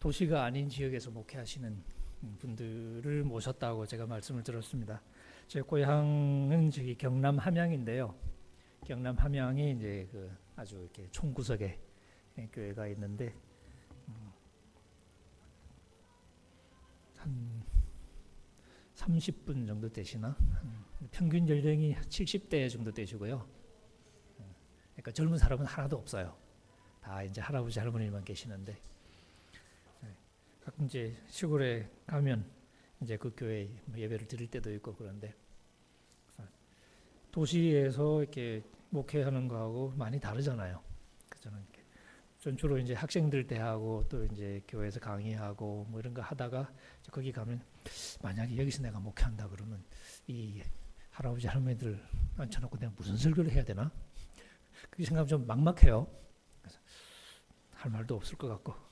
도시가 아닌 지역에서 목회하시는 분들을 모셨다고 제가 말씀을 들었습니다. 제 고향은 저기 경남 함양인데요. 경남 함양에 이제 그 아주 이렇게 총구석에 교회가 있는데 한 30분 정도 되시나? 평균 연령이 70대 정도 되시고요. 그러니까 젊은 사람은 하나도 없어요. 다 이제 할아버지 할머니만 계시는데 가끔 이제 시골에 가면 이제 그 교회 예배를 드릴 때도 있고 그런데 도시에서 이렇게 목회하는 거하고 많이 다르잖아요. 저는 전 주로 이제 학생들 대하고 또 이제 교회에서 강의하고 뭐 이런 거 하다가 이제 거기 가면 만약에 여기서 내가 목회한다 그러면 이 할아버지 할머니들 앉혀놓고 내가 무슨 설교를 해야 되나? 그게 생각하면 좀 막막해요. 그래서 할 말도 없을 것 같고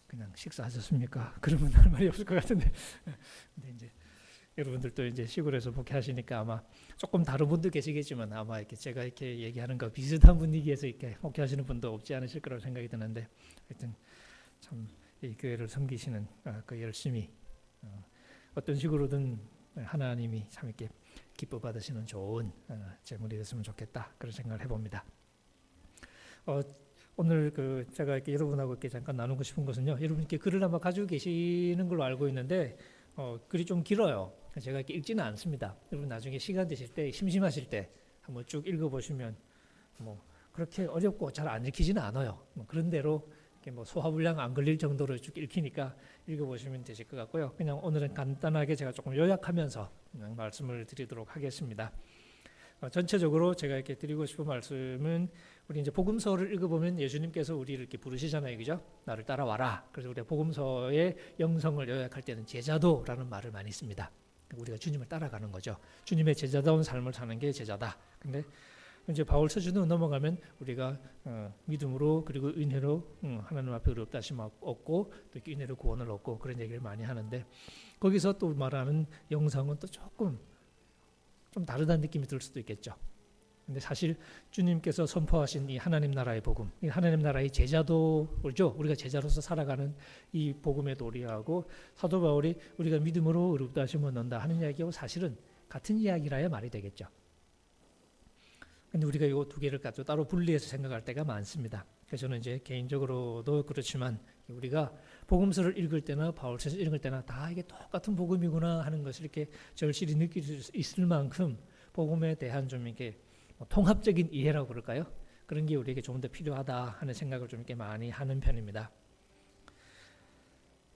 그냥 식사하셨습니까? 그러면 할 말이 없을 것 같은데 근데 이제 여러분들도 이제 시골에서 목회하시니까 아마 조금 다른 분도 계시겠지만 아마 이렇게 제가 이렇게 얘기하는 거 비슷한 분위기에서 이렇게 목회하시는 분도 없지 않으실 거라고 생각이 드는데 하여튼 참 이 교회를 섬기시는 그 열심히 어떤 식으로든 하나님이 참 이렇게 기뻐 받으시는 좋은 제물이 됐으면 좋겠다 그런 생각을 해봅니다. 오늘 제가 이렇게 여러분하고 이렇게 잠깐 나누고 싶은 것은요. 여러분 이렇게 글을 아마 가지고 계시는 걸로 알고 있는데 글이 좀 길어요. 제가 이렇게 읽지는 않습니다. 여러분 나중에 시간 되실 때 심심하실 때 한번 쭉 읽어보시면 뭐 그렇게 어렵고 잘 안 읽히지는 않아요. 뭐 그런 대로 이렇게 뭐 소화불량 안 걸릴 정도로 쭉 읽히니까 읽어보시면 되실 것 같고요. 그냥 오늘은 간단하게 제가 조금 요약하면서 그냥 말씀을 드리도록 하겠습니다. 전체적으로 제가 이렇게 드리고 싶은 말씀은 우리 이제 복음서를 읽어보면 예수님께서 우리를 이렇게 부르시잖아요, 그죠? 나를 따라와라. 그래서 우리가 복음서의 영성을 요약할 때는 제자도라는 말을 많이 씁니다. 우리가 주님을 따라가는 거죠. 주님의 제자다운 삶을 사는 게 제자다. 근데 이제 바울 서준으로 넘어가면 우리가 믿음으로 그리고 은혜로 하나님 앞에 의롭다심 얻고 또 은혜로 구원을 얻고 그런 얘기를 많이 하는데 거기서 또 말하는 영성은 또 조금 좀 다르다는 느낌이 들 수도 있겠죠. 근데 사실 주님께서 선포하신 이 하나님 나라의 복음, 이 하나님 나라의 제자도죠. 우리가 제자로서 살아가는 이 복음의 도리하고 사도 바울이 우리가 믿음으로 의롭다 하심을 얻는다 하는 이야기하고 사실은 같은 이야기라야 말이 되겠죠. 근데 우리가 이 두 개를 가지고 따로 분리해서 생각할 때가 많습니다. 그래서 저는 이제 개인적으로도 그렇지만 우리가 복음서를 읽을 때나 바울서를 읽을 때나 다 이게 똑같은 복음이구나 하는 것을 이렇게 절실히 느낄 수 있을 만큼 복음에 대한 좀 이렇게 통합적인 이해라고 그럴까요? 그런 게 우리에게 좀 더 필요하다 하는 생각을 좀 이렇게 많이 하는 편입니다.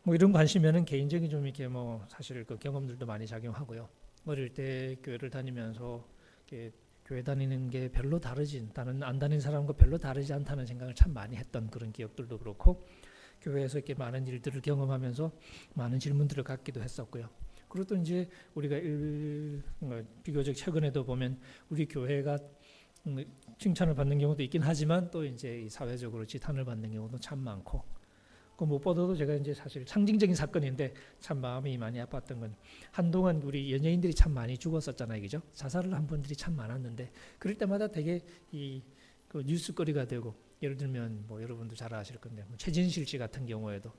뭐 이런 관심에는 개인적인 좀 이렇게 뭐 사실 그 경험들도 많이 작용하고요. 어릴 때 교회를 다니면서 이렇게 교회 다니는 게 별로 다르지 다른 안 다니는 사람과 별로 다르지 않다는 생각을 참 많이 했던 그런 기억들도 그렇고 교회에서 이렇게 많은 일들을 경험하면서 많은 질문들을 갖기도 했었고요. 그리고 또 이제 우리가 비교적 최근에도 보면 우리 교회가 칭찬을 받는 경우도 있긴 하지만 또 이제 사회적으로 지탄을 받는 경우도 참 많고 그 무엇보다도 제가 이제 사실 상징적인 사건인데 참 마음이 많이 아팠던 건 한동안 우리 연예인들이 참 많이 죽었었잖아요, 그죠? 자살을 한 분들이 참 많았는데 그럴 때마다 되게 그 뉴스거리가 되고 예를 들면 뭐 여러분도 잘 아실 건데 뭐 최진실 씨 같은 경우에도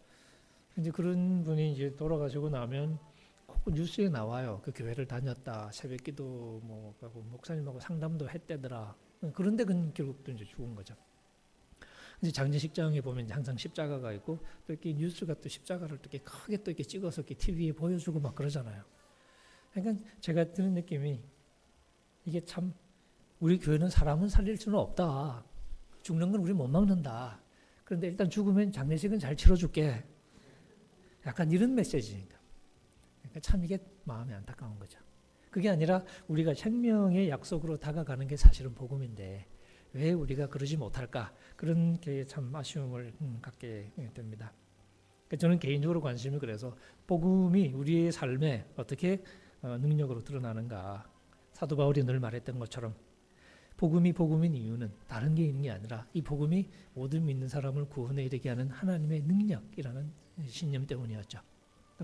이제 그런 분이 이제 돌아가시고 나면 꼭 뉴스에 나와요. 그 교회를 다녔다, 새벽기도 뭐 하고 목사님하고 상담도 했대더라. 그런데 결국 또 이제 죽은 거죠. 이제 장례식장에 보면 항상 십자가가 있고 또 이렇게 뉴스가 또 십자가를 또 이렇게 크게 또 이렇게 찍어서 이렇게 TV에 보여주고 막 그러잖아요. 그러니까 제가 드는 느낌이 이게 참 우리 교회는 사람은 살릴 수는 없다. 죽는 건 우리 못 막는다. 그런데 일단 죽으면 장례식은 잘 치러줄게. 약간 이런 메시지니까. 그러니까 참 이게 마음이 안타까운 거죠. 그게 아니라 우리가 생명의 약속으로 다가가는 게 사실은 복음인데 왜 우리가 그러지 못할까? 그런 게 참 아쉬움을 갖게 됩니다. 저는 개인적으로 관심이 그래서 복음이 우리의 삶에 어떻게 능력으로 드러나는가. 사도 바울이 늘 말했던 것처럼 복음이 복음인 이유는 다른 게 있는 게 아니라 이 복음이 모든 믿는 사람을 구원에 이르게 하는 하나님의 능력이라는 신념 때문이었죠.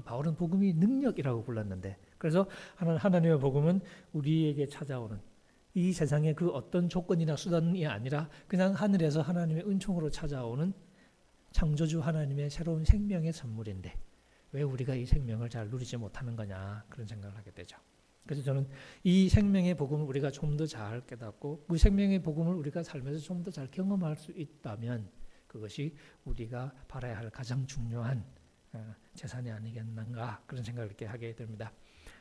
바울은 복음이 능력이라고 불렀는데 그래서 하나님의 복음은 우리에게 찾아오는 이 세상의 그 어떤 조건이나 수단이 아니라 그냥 하늘에서 하나님의 은총으로 찾아오는 창조주 하나님의 새로운 생명의 선물인데 왜 우리가 이 생명을 잘 누리지 못하는 거냐 그런 생각을 하게 되죠. 그래서 저는 이 생명의 복음을 우리가 좀 더 잘 깨닫고 그 생명의 복음을 우리가 살면서 좀 더 잘 경험할 수 있다면 그것이 우리가 바라야 할 가장 중요한 재산이 아니겠는가 그런 생각을 이렇게 하게 됩니다.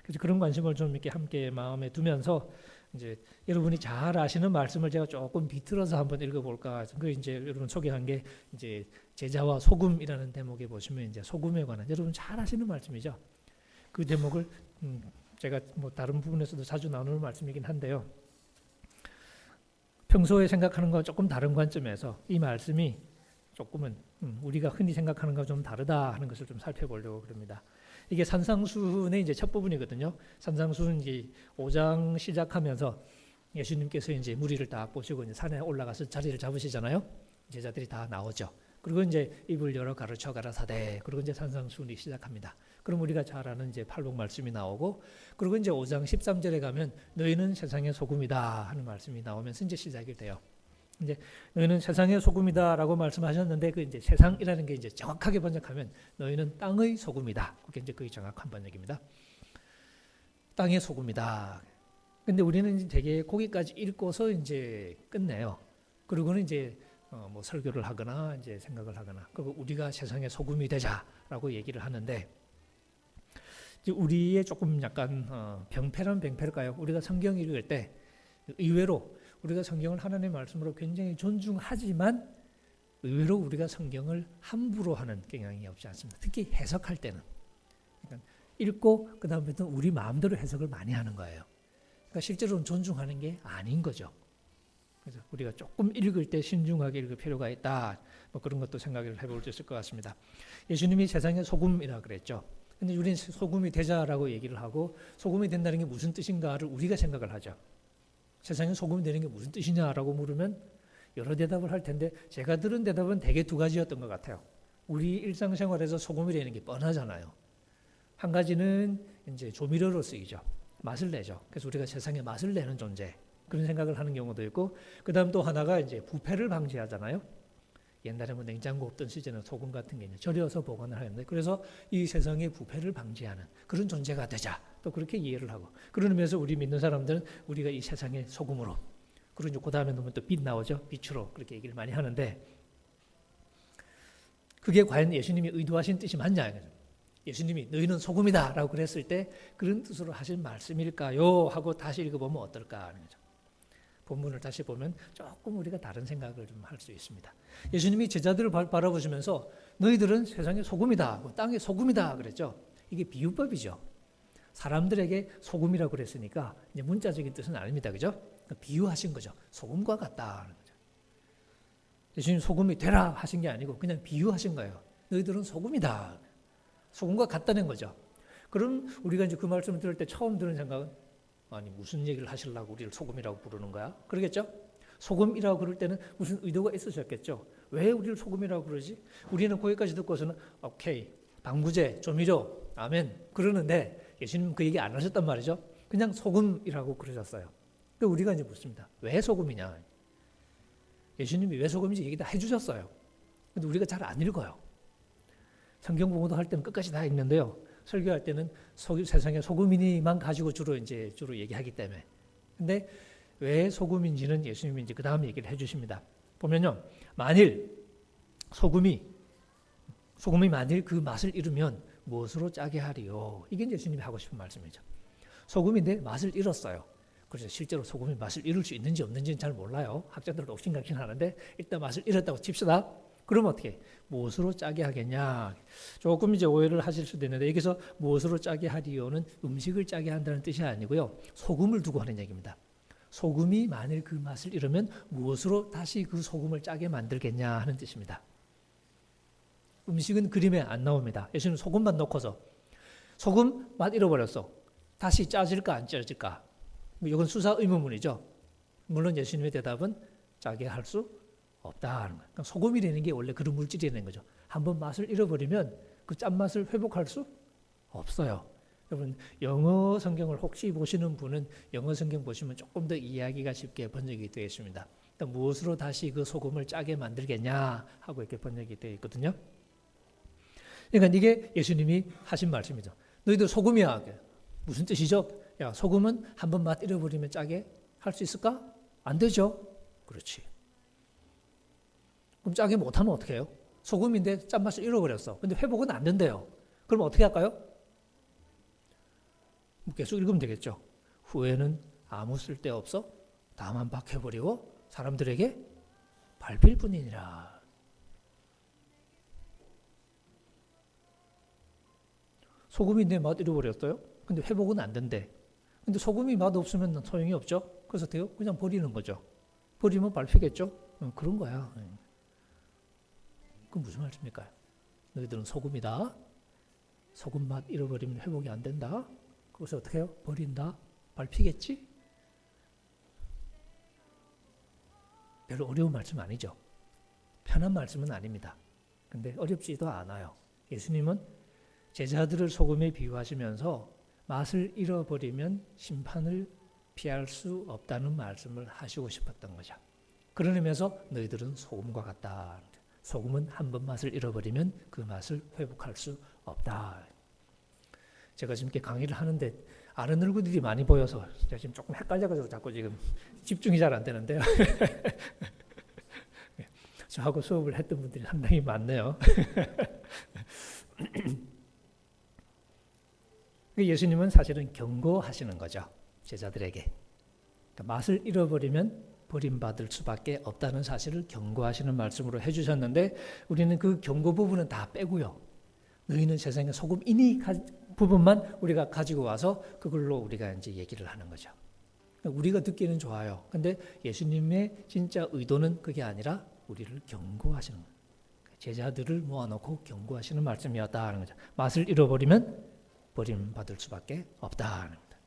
그래서 그런 관심을 좀 이렇게 함께 마음에 두면서 이제 여러분이 잘 아시는 말씀을 제가 조금 비틀어서 한번 읽어볼까. 그 이제 여러분 소개한 게 이제 제자와 소금이라는 대목에 보시면 이제 소금에 관한 여러분 잘 아시는 말씀이죠. 그 대목을 제가 뭐 다른 부분에서도 자주 나누는 말씀이긴 한데요. 평소에 생각하는 거 조금 다른 관점에서 이 말씀이 조금은 우리가 흔히 생각하는 것과 좀 다르다 하는 것을 좀 살펴보려고 그럽니다. 이게 산상수훈의 이제 첫 부분이거든요. 산상수훈 이제 5장 시작하면서 예수님께서 이제 무리를 딱 보시고 이제 산에 올라가서 자리를 잡으시잖아요. 제자들이 다 나오죠. 그리고 이제 입을 열어 가르쳐 가라사대. 그리고 이제 산상수훈이 시작합니다. 그럼 우리가 잘 아는 이제 팔복 말씀이 나오고, 그리고 이제 5장 13절에 가면 너희는 세상의 소금이다 하는 말씀이 나오면서 이제 시작이 돼요. 이제 너희는 세상의 소금이다라고 말씀하셨는데 그 이제 세상이라는 게 이제 정확하게 번역하면 너희는 땅의 소금이다. 그게 이제 거의 정확한 번역입니다. 땅의 소금이다. 근데 우리는 이제 되게 거기까지 읽고서 이제 끝내요. 그리고는 이제 뭐 설교를 하거나 이제 생각을 하거나 그 우리가 세상의 소금이 되자라고 얘기를 하는데 이제 우리의 조금 약간 병폐일까요? 우리가 성경 읽을 때 의외로 우리가 성경을 하나님의 말씀으로 굉장히 존중하지만 의외로 우리가 성경을 함부로 하는 경향이 없지 않습니다. 특히 해석할 때는 그러니까 읽고 그 다음부터는 우리 마음대로 해석을 많이 하는 거예요. 그러니까 실제로는 존중하는 게 아닌 거죠. 그래서 우리가 조금 읽을 때 신중하게 읽을 필요가 있다. 뭐 그런 것도 생각을 해볼 수 있을 것 같습니다. 예수님이 세상의 소금이라 그랬죠. 근데 우리는 소금이 되자라고 얘기를 하고 소금이 된다는 게 무슨 뜻인가를 우리가 생각을 하죠. 세상에 소금이 되는 게 무슨 뜻이냐라고 물으면 여러 대답을 할 텐데 제가 들은 대답은 대개 두 가지였던 것 같아요. 우리 일상생활에서 소금이 되는 게 뻔하잖아요. 한 가지는 이제 조미료로 쓰이죠. 맛을 내죠. 그래서 우리가 세상에 맛을 내는 존재 그런 생각을 하는 경우도 있고 그 다음 또 하나가 이제 부패를 방지하잖아요. 옛날에 뭐 냉장고 없던 시절에는 소금 같은 게 이제 절여서 보관을 하는데 그래서 이 세상의 부패를 방지하는 그런 존재가 되자 또 그렇게 이해를 하고 그런 의미에서 우리 믿는 사람들은 우리가 이 세상의 소금으로 그리고 이제 그 다음에 보면 또 빛 나오죠. 빛으로 그렇게 얘기를 많이 하는데 그게 과연 예수님이 의도하신 뜻이 맞냐? 예수님이 너희는 소금이다 라고 그랬을 때 그런 뜻으로 하신 말씀일까요? 하고 다시 읽어보면 어떨까 하는 거죠. 본문을 다시 보면 조금 우리가 다른 생각을 좀 할 수 있습니다. 예수님이 제자들을 바라보시면서 너희들은 세상의 소금이다, 땅의 소금이다 그랬죠. 이게 비유법이죠. 사람들에게 소금이라고 그랬으니까 이제 문자적인 뜻은 아닙니다. 그죠? 비유하신 거죠. 소금과 같다 하는 거죠. 예수님 소금이 되라 하신 게 아니고 그냥 비유하신 거예요. 너희들은 소금이다. 소금과 같다는 거죠. 그럼 우리가 이제 그 말씀을 들을 때 처음 드는 생각은 아니 무슨 얘기를 하시려고 우리를 소금이라고 부르는 거야? 그러겠죠? 소금이라고 그럴 때는 무슨 의도가 있으셨겠죠? 왜 우리를 소금이라고 그러지? 우리는 거기까지 듣고서는 오케이, 방부제, 조미료, 아멘 그러는데 예수님은 그 얘기 안 하셨단 말이죠. 그냥 소금이라고 그러셨어요. 그러니까 우리가 이제 묻습니다. 왜 소금이냐? 예수님이 왜 소금인지 얘기 다 해주셨어요. 근데 우리가 잘 안 읽어요. 성경 공부도 할 때는 끝까지 다 읽는데요. 설교할 때는 세상에 소금이니만 가지고 주로 얘기하기 때문에. 근데 왜 소금인지는 예수님이 이제 그 다음 얘기를 해주십니다. 보면요, 만일 소금이 만일 그 맛을 잃으면 무엇으로 짜게 하리요? 이게 예수님이 하고 싶은 말씀이죠. 소금인데 맛을 잃었어요. 그래서 실제로 소금이 맛을 잃을 수 있는지 없는지는 잘 몰라요. 학자들도 옥신각신 하는데 일단 맛을 잃었다고 칩시다. 그럼 어떻게? 무엇으로 짜게 하겠냐? 조금 이제 오해를 하실 수도 있는데 여기서 무엇으로 짜게 하리요는 음식을 짜게 한다는 뜻이 아니고요. 소금을 두고 하는 얘기입니다. 소금이 만일 그 맛을 잃으면 무엇으로 다시 그 소금을 짜게 만들겠냐 하는 뜻입니다. 음식은 그림에 안 나옵니다. 예수님은 소금만 넣고서 소금 맛 잃어버렸어. 다시 짜질까 안 짜질까? 이건 수사 의문문이죠. 물론 예수님의 대답은 짜게 할 수 없다 하는 거예요. 그러니까 소금이라는 게 원래 그런 물질이라는 거죠. 한번 맛을 잃어버리면 그 짠맛을 회복할 수 없어요. 여러분 영어 성경을 혹시 보시는 분은 영어 성경 보시면 조금 더 이해하기가 쉽게 번역이 되어 있습니다. 무엇으로 다시 그 소금을 짜게 만들겠냐 하고 이렇게 번역이 되어 있거든요. 그러니까 이게 예수님이 하신 말씀이죠. 너희들 소금이야. 무슨 뜻이죠? 야, 소금은 한번 맛 잃어버리면 짜게 할 수 있을까? 안 되죠. 그렇지. 그럼 짜게 못하면 어떻게 해요? 소금인데 짠맛을 잃어버렸어. 근데 회복은 안 된대요. 그럼 어떻게 할까요? 계속 읽으면 되겠죠. 후에는 아무 쓸데없어 다만 박혀버리고 사람들에게 밟힐 뿐이니라. 소금이 내 맛 잃어버렸어요. 근데 회복은 안 된대. 근데 소금이 맛 없으면 소용이 없죠. 그래서 그냥 버리는 거죠. 버리면 밟히겠죠. 그런 거야. 그건 무슨 말씀입니까? 너희들은 소금이다. 소금 맛 잃어버리면 회복이 안 된다. 그래서 어떻게 해요? 버린다. 밟히겠지? 별로 어려운 말씀 아니죠. 편한 말씀은 아닙니다. 근데 어렵지도 않아요. 예수님은 제자들을 소금에 비유하시면서 맛을 잃어버리면 심판을 피할 수 없다는 말씀을 하시고 싶었던 거죠. 그런 의미에서 너희들은 소금과 같다. 소금은 한 번 맛을 잃어버리면 그 맛을 회복할 수 없다. 제가 지금 이렇게 강의를 하는데 아는 얼굴들이 많이 보여서 제가 지금 조금 헷갈려가지고 자꾸 지금 집중이 잘 안 되는데요. 저하고 수업을 했던 분들이 상당히 많네요. 예수님은 사실은 경고하시는 거죠. 제자들에게. 그러니까 맛을 잃어버리면 버림받을 수밖에 없다는 사실을 경고하시는 말씀으로 해주셨는데 우리는 그 경고 부분은 다 빼고요. 너희는 세상의 소금이니 부분만 우리가 가지고 와서 그걸로 우리가 이제 얘기를 하는 거죠. 우리가 듣기는 좋아요. 근데 예수님의 진짜 의도는 그게 아니라 우리를 경고하시는 거예요. 제자들을 모아놓고 경고하시는 말씀이었다 하는 거죠. 맛을 잃어버리면 버림받을 수밖에 없다 하는 겁니다.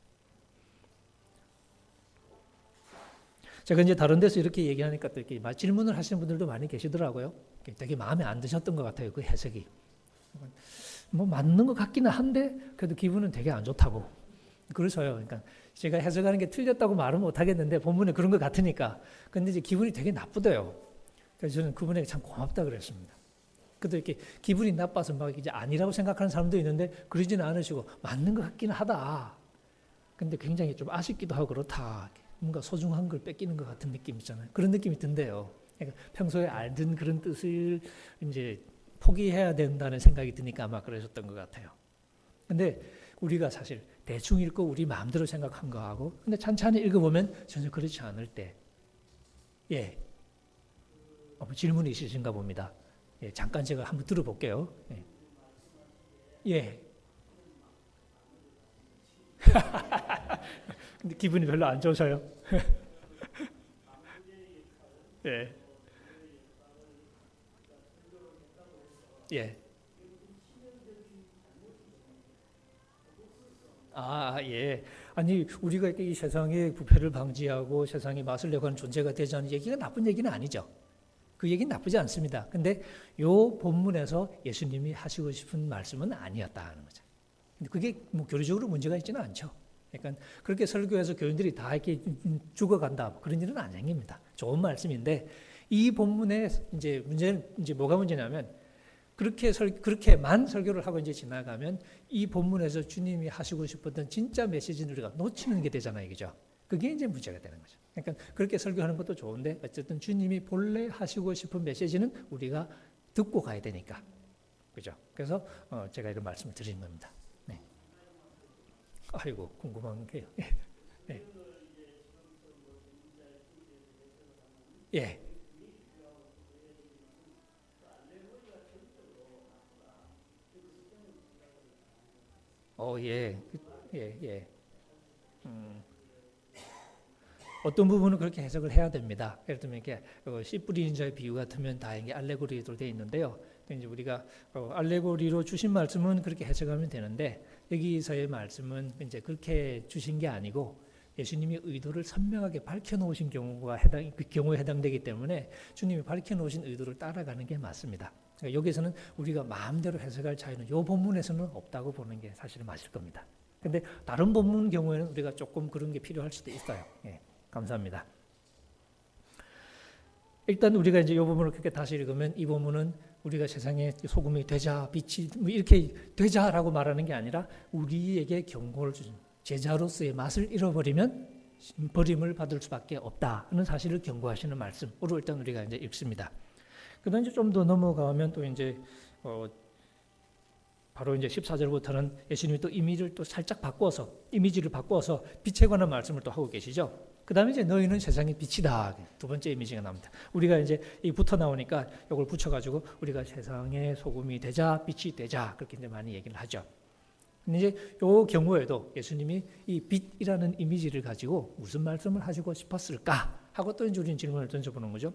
제가 이제 다른 데서 이렇게 얘기하니까 또 이렇게 질문을 하시는 분들도 많이 계시더라고요. 되게 마음에 안 드셨던 것 같아요. 그 해석이. 뭐 맞는 것 같기는 한데 그래도 기분은 되게 안 좋다고. 그래서요. 그러니까 제가 해석하는 게 틀렸다고 말은 못 하겠는데 본문에 그런 것 같으니까. 근데 이제 기분이 되게 나쁘대요. 그래서 저는 그분에게 참 고맙다 그랬습니다. 그래도 이렇게 기분이 나빠서 막 이제 아니라고 생각하는 사람도 있는데 그러지는 않으시고 맞는 것 같기는 하다. 근데 굉장히 좀 아쉽기도 하고 그렇다. 뭔가 소중한 걸 뺏기는 것 같은 느낌 있잖아요. 그런 느낌이 든대요. 그러니까 평소에 알던 그런 뜻을 이제 포기해야 된다는 생각이 드니까 아마 그러셨던 것 같아요. 근데 우리가 사실 대충 읽고 우리 마음대로 생각한 거하고 근데 찬찬히 읽어보면 전혀 그렇지 않을 때 예, 질문이 있으신가 봅니다. 예, 잠깐 제가 한번 들어볼게요. 예. 예. 근데 기분이 별로 안 좋으셔요? 예. 예. 예. 아니, 우리가 이 세상의 부패를 방지하고 세상에 맛을 내고 하는 존재가 되자는 얘기가 나쁜 얘기는 아니죠. 그 얘기는 나쁘지 않습니다. 근데 요 본문에서 예수님이 하시고 싶은 말씀은 아니었다 하는 거죠. 근데 그게 뭐 교리적으로 문제가 있지는 않죠. 그러니까 그렇게 설교해서 교인들이 다 이렇게 죽어간다 그런 일은 안 생깁니다. 좋은 말씀인데 이 본문의 이제 문제는 이제 뭐가 문제냐면 그렇게만 설교를 하고 이제 지나가면 이 본문에서 주님이 하시고 싶었던 진짜 메시지를 우리가 놓치는 게 되잖아요, 그죠? 그게 이제 문제가 되는 거죠. 그러니까 그렇게 설교하는 것도 좋은데 어쨌든 주님이 본래 하시고 싶은 메시지는 우리가 듣고 가야 되니까, 그죠? 그래서 제가 이런 말씀을 드리는 겁니다. 네. 아이고 궁금한 게요. 예. 예. 예. 예. 어떤 부분은 그렇게 해석을 해야 됩니다. 예를 들면 이렇게 씨 뿌리는 자의 비유 같으면 다행히 알레고리로 되어 있는데요. 이제 우리가 알레고리로 주신 말씀은 그렇게 해석하면 되는데 여기서의 말씀은 이제 그렇게 주신 게 아니고 예수님이 의도를 선명하게 밝혀놓으신 그 경우에 해당되기 때문에 주님이 밝혀놓으신 의도를 따라가는 게 맞습니다. 그러니까 여기서는 우리가 마음대로 해석할 차이는 이 본문에서는 없다고 보는 게 사실은 맞을 겁니다. 근데 다른 본문 경우에는 우리가 조금 그런 게 필요할 수도 있어요. 예, 감사합니다. 일단 우리가 이제 이 부분을 그렇게 다시 읽으면 이 부분은 우리가 세상에 소금이 되자, 빛이 뭐 이렇게 되자라고 말하는 게 아니라 우리에게 경고를 주신 제자로서의 맛을 잃어버리면 버림을 받을 수밖에 없다 하는 사실을 경고하시는 말씀으로 일단 우리가 이제 읽습니다. 그다음 이제 좀 더 넘어가면 또 이제 바로 이제 14절부터는 예수님이 또 이미지를 또 살짝 바꿔서 빛에 관한 말씀을 또 하고 계시죠. 그다음에 이제 너희는 세상의 빛이다. 두 번째 이미지가 나옵니다. 우리가 이제 이 붙어 나오니까 이걸 붙여가지고 우리가 세상의 소금이 되자, 빛이 되자 그렇게 이제 많이 얘기를 하죠. 근데 이제 요 경우에도 예수님이 이 빛이라는 이미지를 가지고 무슨 말씀을 하시고 싶었을까 하고 또 이제 우리는 질문을 던져보는 거죠.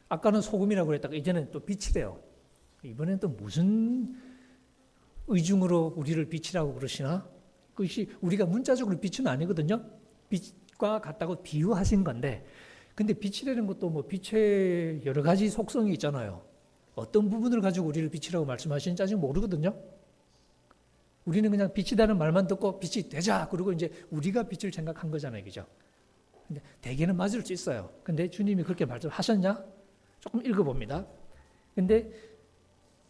아까는 소금이라고 그랬다가 이제는 또 빛이래요. 이번엔 또 무슨 의중으로 우리를 빛이라고 그러시나? 그것이 우리가 문자적으로 빛은 아니거든요. 빛과 같다고 비유하신 건데, 근데 빛이라는 것도 뭐 빛의 여러 가지 속성이 있잖아요. 어떤 부분을 가지고 우리를 빛이라고 말씀하시는지 아직 모르거든요. 우리는 그냥 빛이라는 말만 듣고 빛이 되자 그러고 이제 우리가 빛을 생각한 거잖아요, 그죠? 근데 대개는 맞을 수 있어요. 근데 주님이 그렇게 말씀하셨냐? 조금 읽어봅니다. 근데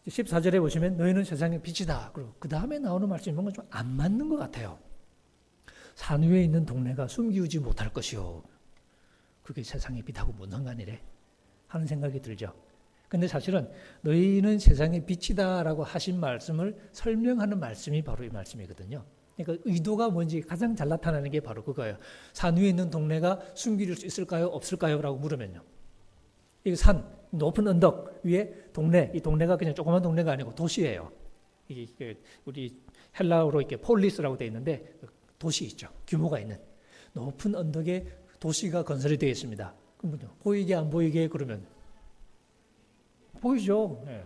14절에 보시면 너희는 세상의 빛이다. 그리고 그 다음에 나오는 말씀이 뭔가 좀 안 맞는 것 같아요. 산 위에 있는 동네가 숨기우지 못할 것이요. 그게 세상의 빛하고 뭔 상관이래? 하는 생각이 들죠. 근데 사실은 너희는 세상의 빛이다라고 하신 말씀을 설명하는 말씀이 바로 이 말씀이거든요. 그러니까 의도가 뭔지 가장 잘 나타나는 게 바로 그거예요. 산 위에 있는 동네가 숨길 수 있을까요? 없을까요? 라고 물으면요. 이 산, 높은 언덕 위에 동네, 이 동네가 그냥 조그만 동네가 아니고 도시예요. 이게 우리 헬라어로 이렇게 폴리스라고 되어 있는데 도시 있죠. 규모가 있는 높은 언덕에 도시가 건설이 되어 있습니다. 그럼 보이게 안 보이게 그러면 보이죠. 네.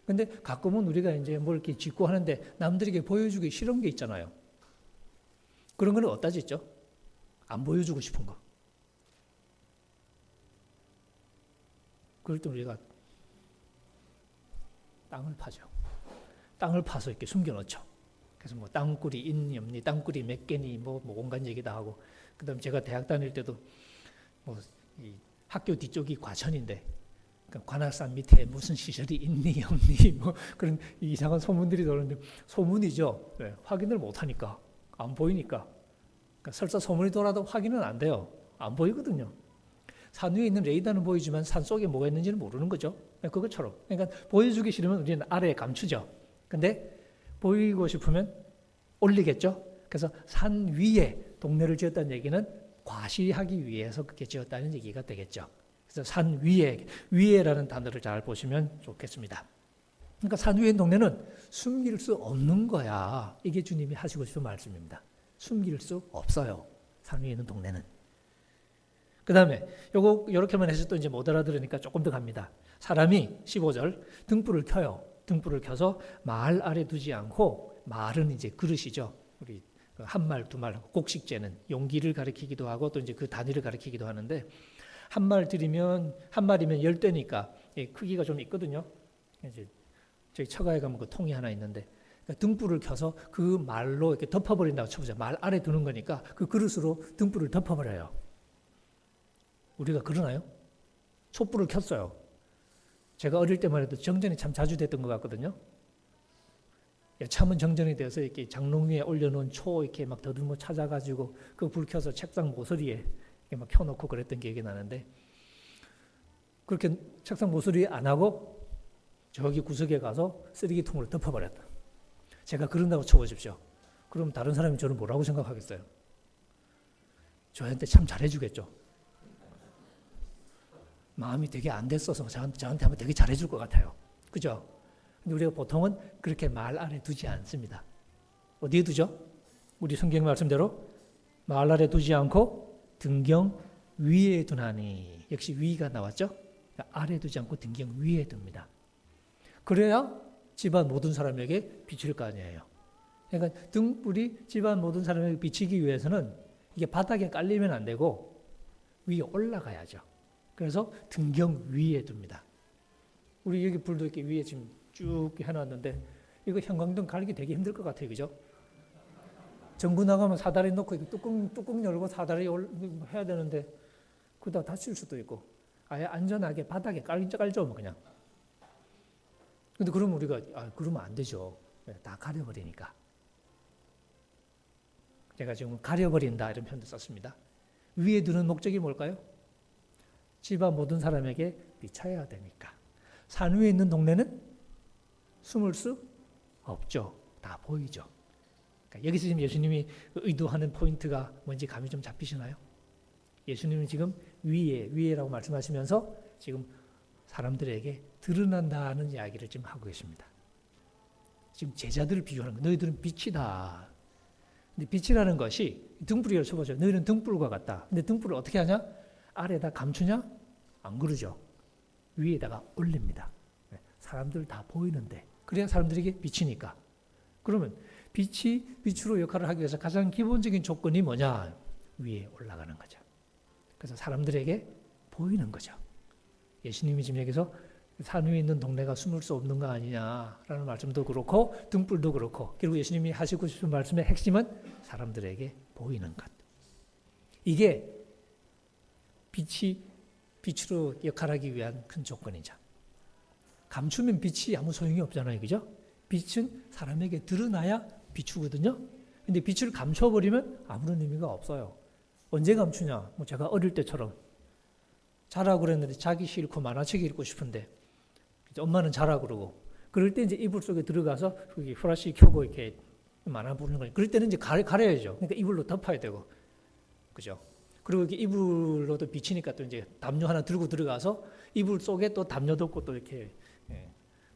근데 가끔은 우리가 이제 뭘 이렇게 짓고 하는데 남들에게 보여주기 싫은 게 있잖아요. 그런 거는 어디다 짓죠? 안 보여주고 싶은 거. 그럴 때 우리가 땅을 파죠. 땅을 파서 이렇게 숨겨놓죠. 그래서 뭐 땅굴이 있니 없니, 땅굴이 몇 개니, 뭐 온갖 얘기도 하고. 그다음 제가 대학 다닐 때도 뭐 이 학교 뒤쪽이 과천인데 그러니까 관악산 밑에 무슨 시설이 있니 없니 뭐 그런 이상한 소문들이 도는데 소문이죠. 네, 확인을 못 하니까 안 보이니까. 그러니까 설사 소문이 돌아도 확인은 안 돼요. 안 보이거든요. 산 위에 있는 레이더는 보이지만 산 속에 뭐가 있는지는 모르는 거죠. 그것처럼. 그러니까 보여주기 싫으면 우리는 아래에 감추죠. 근데 보이고 싶으면 올리겠죠. 그래서 산 위에 동네를 지었다는 얘기는 과시하기 위해서 그렇게 지었다는 얘기가 되겠죠. 그래서 산 위에라는 단어를 잘 보시면 좋겠습니다. 그러니까 산 위에 있는 동네는 숨길 수 없는 거야. 이게 주님이 하시고 싶은 말씀입니다. 숨길 수 없어요. 산 위에 있는 동네는. 그 다음에 요거 이렇게만 해서 또 이제 못 알아들으니까 조금 더 갑니다. 사람이 15절 등불을 켜요. 등불을 켜서 말 아래 두지 않고, 말은 이제 그릇이죠. 우리 한 말, 두 말, 곡식재는 용기를 가리키기도 하고 또 이제 그 단위를 가리키기도 하는데 한 말이면 10대니까 크기가 좀 있거든요. 이제 저희 처가에 가면 그 통이 하나 있는데 그러니까 등불을 켜서 그 말로 이렇게 덮어버린다고 쳐보자. 말 아래 두는 거니까 그 그릇으로 등불을 덮어버려요. 우리가 그러나요? 촛불을 켰어요. 제가 어릴 때만 해도 정전이 참 자주 됐던 것 같거든요. 참은 정전이 돼서 이렇게 장롱 위에 올려놓은 초 이렇게 막 더듬어 찾아가지고 그 불 켜서 책상 모서리에 이렇게 막 켜놓고 그랬던 기억이 나는데 그렇게 책상 모서리에 안 하고 저기 구석에 가서 쓰레기통으로 덮어버렸다. 제가 그런다고 쳐보십시오. 그럼 다른 사람이 저를 뭐라고 생각하겠어요? 저한테 참 잘해주겠죠. 마음이 되게 안 됐어서 저한테 하면 되게 잘해줄 것 같아요. 그죠? 근데 우리가 보통은 그렇게 말 아래 두지 않습니다. 어디에 두죠? 우리 성경 말씀대로 말 아래 두지 않고 등경 위에 두나니. 역시 위가 나왔죠? 그러니까 아래 두지 않고 등경 위에 둡니다. 그래야 집안 모든 사람에게 비칠 거 아니에요. 그러니까 등불이 집안 모든 사람에게 비치기 위해서는 이게 바닥에 깔리면 안 되고 위에 올라가야죠. 그래서 등경 위에 둡니다. 우리 여기 불도 이렇게 위에 지금 쭉 해놨는데 이거 형광등 가리기 되게 힘들 것 같아요. 그죠? 전구 나가면 사다리 놓고 뚜껑 열고 사다리 해야 되는데 그러다 다칠 수도 있고. 아예 안전하게 바닥에 깔죠, 뭐 그냥. 근데 그러면 우리가 그러면 안 되죠. 다 가려버리니까. 제가 지금 가려버린다 이런 표현도 썼습니다. 위에 두는 목적이 뭘까요? 집안 모든 사람에게 비춰야 되니까. 산 위에 있는 동네는 숨을 수 없죠. 다 보이죠. 그러니까 여기서 지금 예수님이 의도하는 포인트가 뭔지 감이 좀 잡히시나요? 예수님은 지금 위에라고 말씀하시면서 지금 사람들에게 드러난다는 이야기를 지금 하고 계십니다. 지금 제자들을 비유하는 거예요. 너희들은 빛이다. 근데 빛이라는 것이 등불이라고 쳐보죠. 너희는 등불과 같다. 근데 등불을 어떻게 하냐? 아래에다 감추냐? 안 그러죠. 위에다가 올립니다. 사람들 다 보이는데. 그래야 사람들에게 비치니까. 그러면 빛이 빛으로 역할을 하기 위해서 가장 기본적인 조건이 뭐냐? 위에 올라가는 거죠. 그래서 사람들에게 보이는 거죠. 예수님이 지금 여기서 산 위에 있는 동네가 숨을 수 없는 거 아니냐라는 말씀도 그렇고 등불도 그렇고 결국 예수님이 하시고 싶은 말씀의 핵심은 사람들에게 보이는 것. 이게 빛이 빛으로 역할하기 위한 큰 조건이죠. 감추면 빛이 아무 소용이 없잖아요. 그죠? 빛은 사람에게 드러나야 비추거든요. 근데 빛을 감춰버리면 아무런 의미가 없어요. 언제 감추냐? 뭐 제가 어릴 때처럼 자라고 그랬는데 자기 싫고 만화책 읽고 싶은데 엄마는 자라 그러고 그럴 때 이제 이불 속에 들어가서 거기 후라시 켜고 이렇게 만화 보는 거예요. 그럴 때는 이제 가려야죠. 그러니까 이불로 덮어야 되고, 그죠? 그리고 이렇게 이불로도 비치니까 또 이제 담요 하나 들고 들어가서 이불 속에 또 담요 덮고 또 이렇게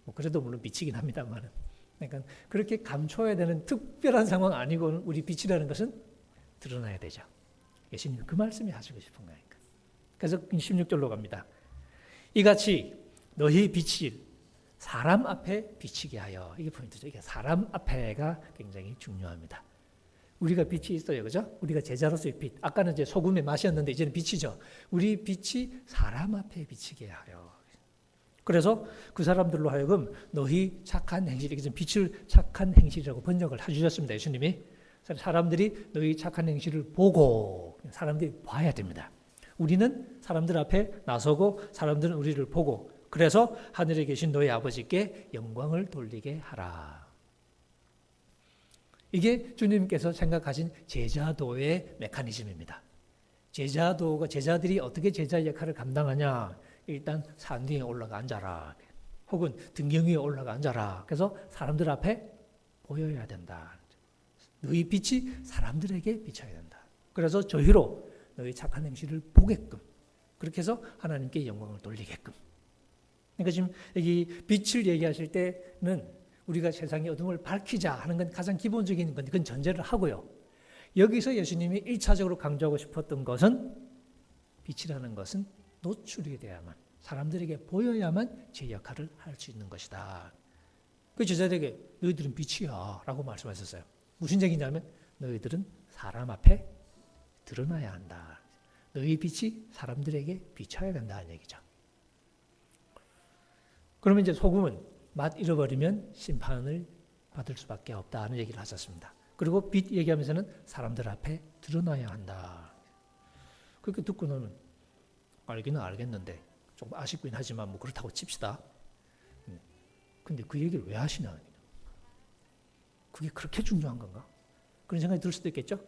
뭐 그래도 물론 비치긴 합니다만은. 그러니까 그렇게 감춰야 되는 특별한 상황 아니고는 우리 빛이라는 것은 드러나야 되죠. 예수님 그 말씀이 하시고 싶은 거니까. 그래서 16절로 갑니다. 이같이 너희 빛이 사람 앞에 비치게 하여. 이게 포인트죠. 이게 사람 앞에가 굉장히 중요합니다. 우리가 빛이 있어요. 그죠? 우리가 제자로서의 빛. 아까는 이제 소금의 맛이었는데 이제는 빛이죠. 우리 빛이 사람 앞에 비치게 하여. 그래서 그 사람들로 하여금 너희 착한 행실, 이게 좀 빛을 착한 행실이라고 번역을 해주셨습니다. 예수님이. 사람들이 너희 착한 행실을 보고 사람들이 봐야 됩니다. 우리는 사람들 앞에 나서고 사람들은 우리를 보고 그래서 하늘에 계신 너희 아버지께 영광을 돌리게 하라. 이게 주님께서 생각하신 제자도의 메커니즘입니다. 제자들이 어떻게 제자 역할을 감당하냐? 일단 산 위에 올라가 앉아라. 혹은 등경 위에 올라가 앉아라. 그래서 사람들 앞에 보여야 된다. 너희 빛이 사람들에게 비춰야 된다. 그래서 저희로 너희 착한 행실을 보게끔 그렇게 해서 하나님께 영광을 돌리게끔. 그러니까 지금 여기 빛을 얘기하실 때는 우리가 세상의 어둠을 밝히자 하는 건 가장 기본적인 건데 그건 전제를 하고요. 여기서 예수님이 1차적으로 강조하고 싶었던 것은 빛이라는 것은 노출이 돼야만 사람들에게 보여야만 제 역할을 할 수 있는 것이다. 그 제자들에게 너희들은 빛이야 라고 말씀하셨어요. 무슨 얘기냐면 너희들은 사람 앞에 드러나야 한다. 너희 빛이 사람들에게 비춰야 된다는 얘기죠. 그러면 이제 소금은 맛 잃어버리면 심판을 받을 수밖에 없다는 얘기를 하셨습니다. 그리고 빛 얘기하면서는 사람들 앞에 드러나야 한다. 그렇게 듣고 나면 알기는 알겠는데 좀 아쉽긴 하지만 뭐 그렇다고 칩시다. 근데 그 얘기를 왜 하시냐? 그게 그렇게 중요한 건가? 그런 생각이 들 수도 있겠죠?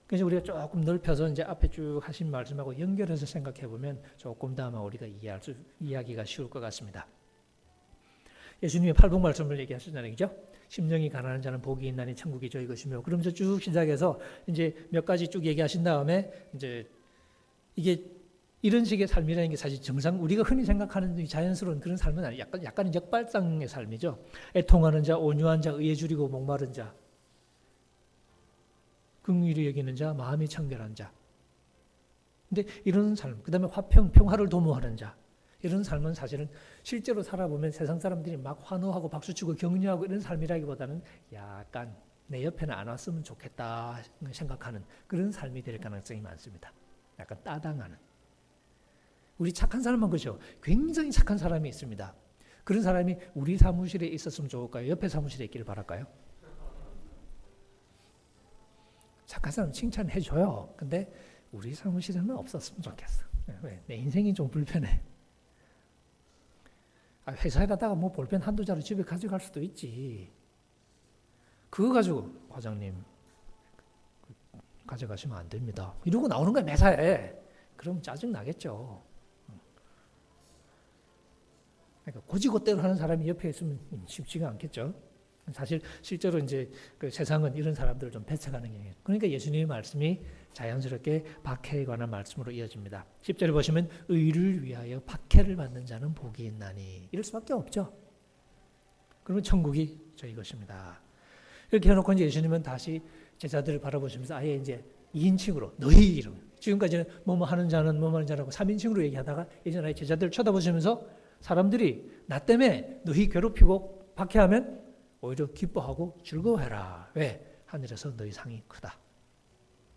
그래서 우리가 조금 넓혀서 이제 앞에 쭉 하신 말씀하고 연결해서 생각해 보면 조금 더 아마 우리가 이해하기가 쉬울 것 같습니다. 예수님의 팔복 말씀을 얘기하셨잖아요, 그죠? 심령이 가난한 자는 복이 있나니 천국이 저희 것이며, 그러면서 쭉 시작해서 이제 몇 가지 쭉 얘기하신 다음에 이제 이게 이런 식의 삶이라는 게 사실 정상 우리가 흔히 생각하는 자연스러운 그런 삶은 아니에요. 약간 역발상의 삶이죠. 애통하는 자, 온유한 자, 의에 줄이고 목마른 자, 긍휼히 여기는 자, 마음이 청결한 자. 근데 이런 삶, 그다음에 평화를 도모하는 자. 이런 삶은 사실은 실제로 살아보면 세상 사람들이 막 환호하고 박수치고 격려하고 이런 삶이라기보다는 약간 내 옆에는 안 왔으면 좋겠다 생각하는 그런 삶이 될 가능성이 많습니다. 약간 따당하는. 우리 착한 사람만 그렇죠. 굉장히 착한 사람이 있습니다. 그런 사람이 우리 사무실에 있었으면 좋을까요? 옆에 사무실에 있기를 바랄까요? 착한 사람 칭찬해줘요. 근데 우리 사무실에는 없었으면 좋겠어. 왜? 내 인생이 좀 불편해. 회사에 가다가 뭐 볼펜 한두 자루 집에 가져갈 수도 있지. 그거 가지고 과장님 가져가시면 안 됩니다. 이러고 나오는 거야 매사에. 그럼 짜증 나겠죠. 그러니까 고지고대로 하는 사람이 옆에 있으면 쉽지가 않겠죠. 사실 실제로 이제 그 세상은 이런 사람들을 좀 배척하는 경향이에요. 그러니까 예수님의 말씀이 자연스럽게 박해에 관한 말씀으로 이어집니다. 10절에 보시면 의를 위하여 박해를 받는 자는 복이 있나니 이럴 수밖에 없죠. 그러면 천국이 저희 것입니다. 이렇게 해놓고 이제 예수님은 다시 제자들을 바라보시면서 아예 이제 2인칭으로 너희 이름. 지금까지는 뭐뭐 하는 자는 뭐뭐 하는 자라고 3인칭으로 얘기하다가 이제 나의 제자들을 쳐다보시면서 사람들이 나 때문에 너희 괴롭히고 박해하면 오히려 기뻐하고 즐거워해라. 왜? 하늘에서 너희 상이 크다.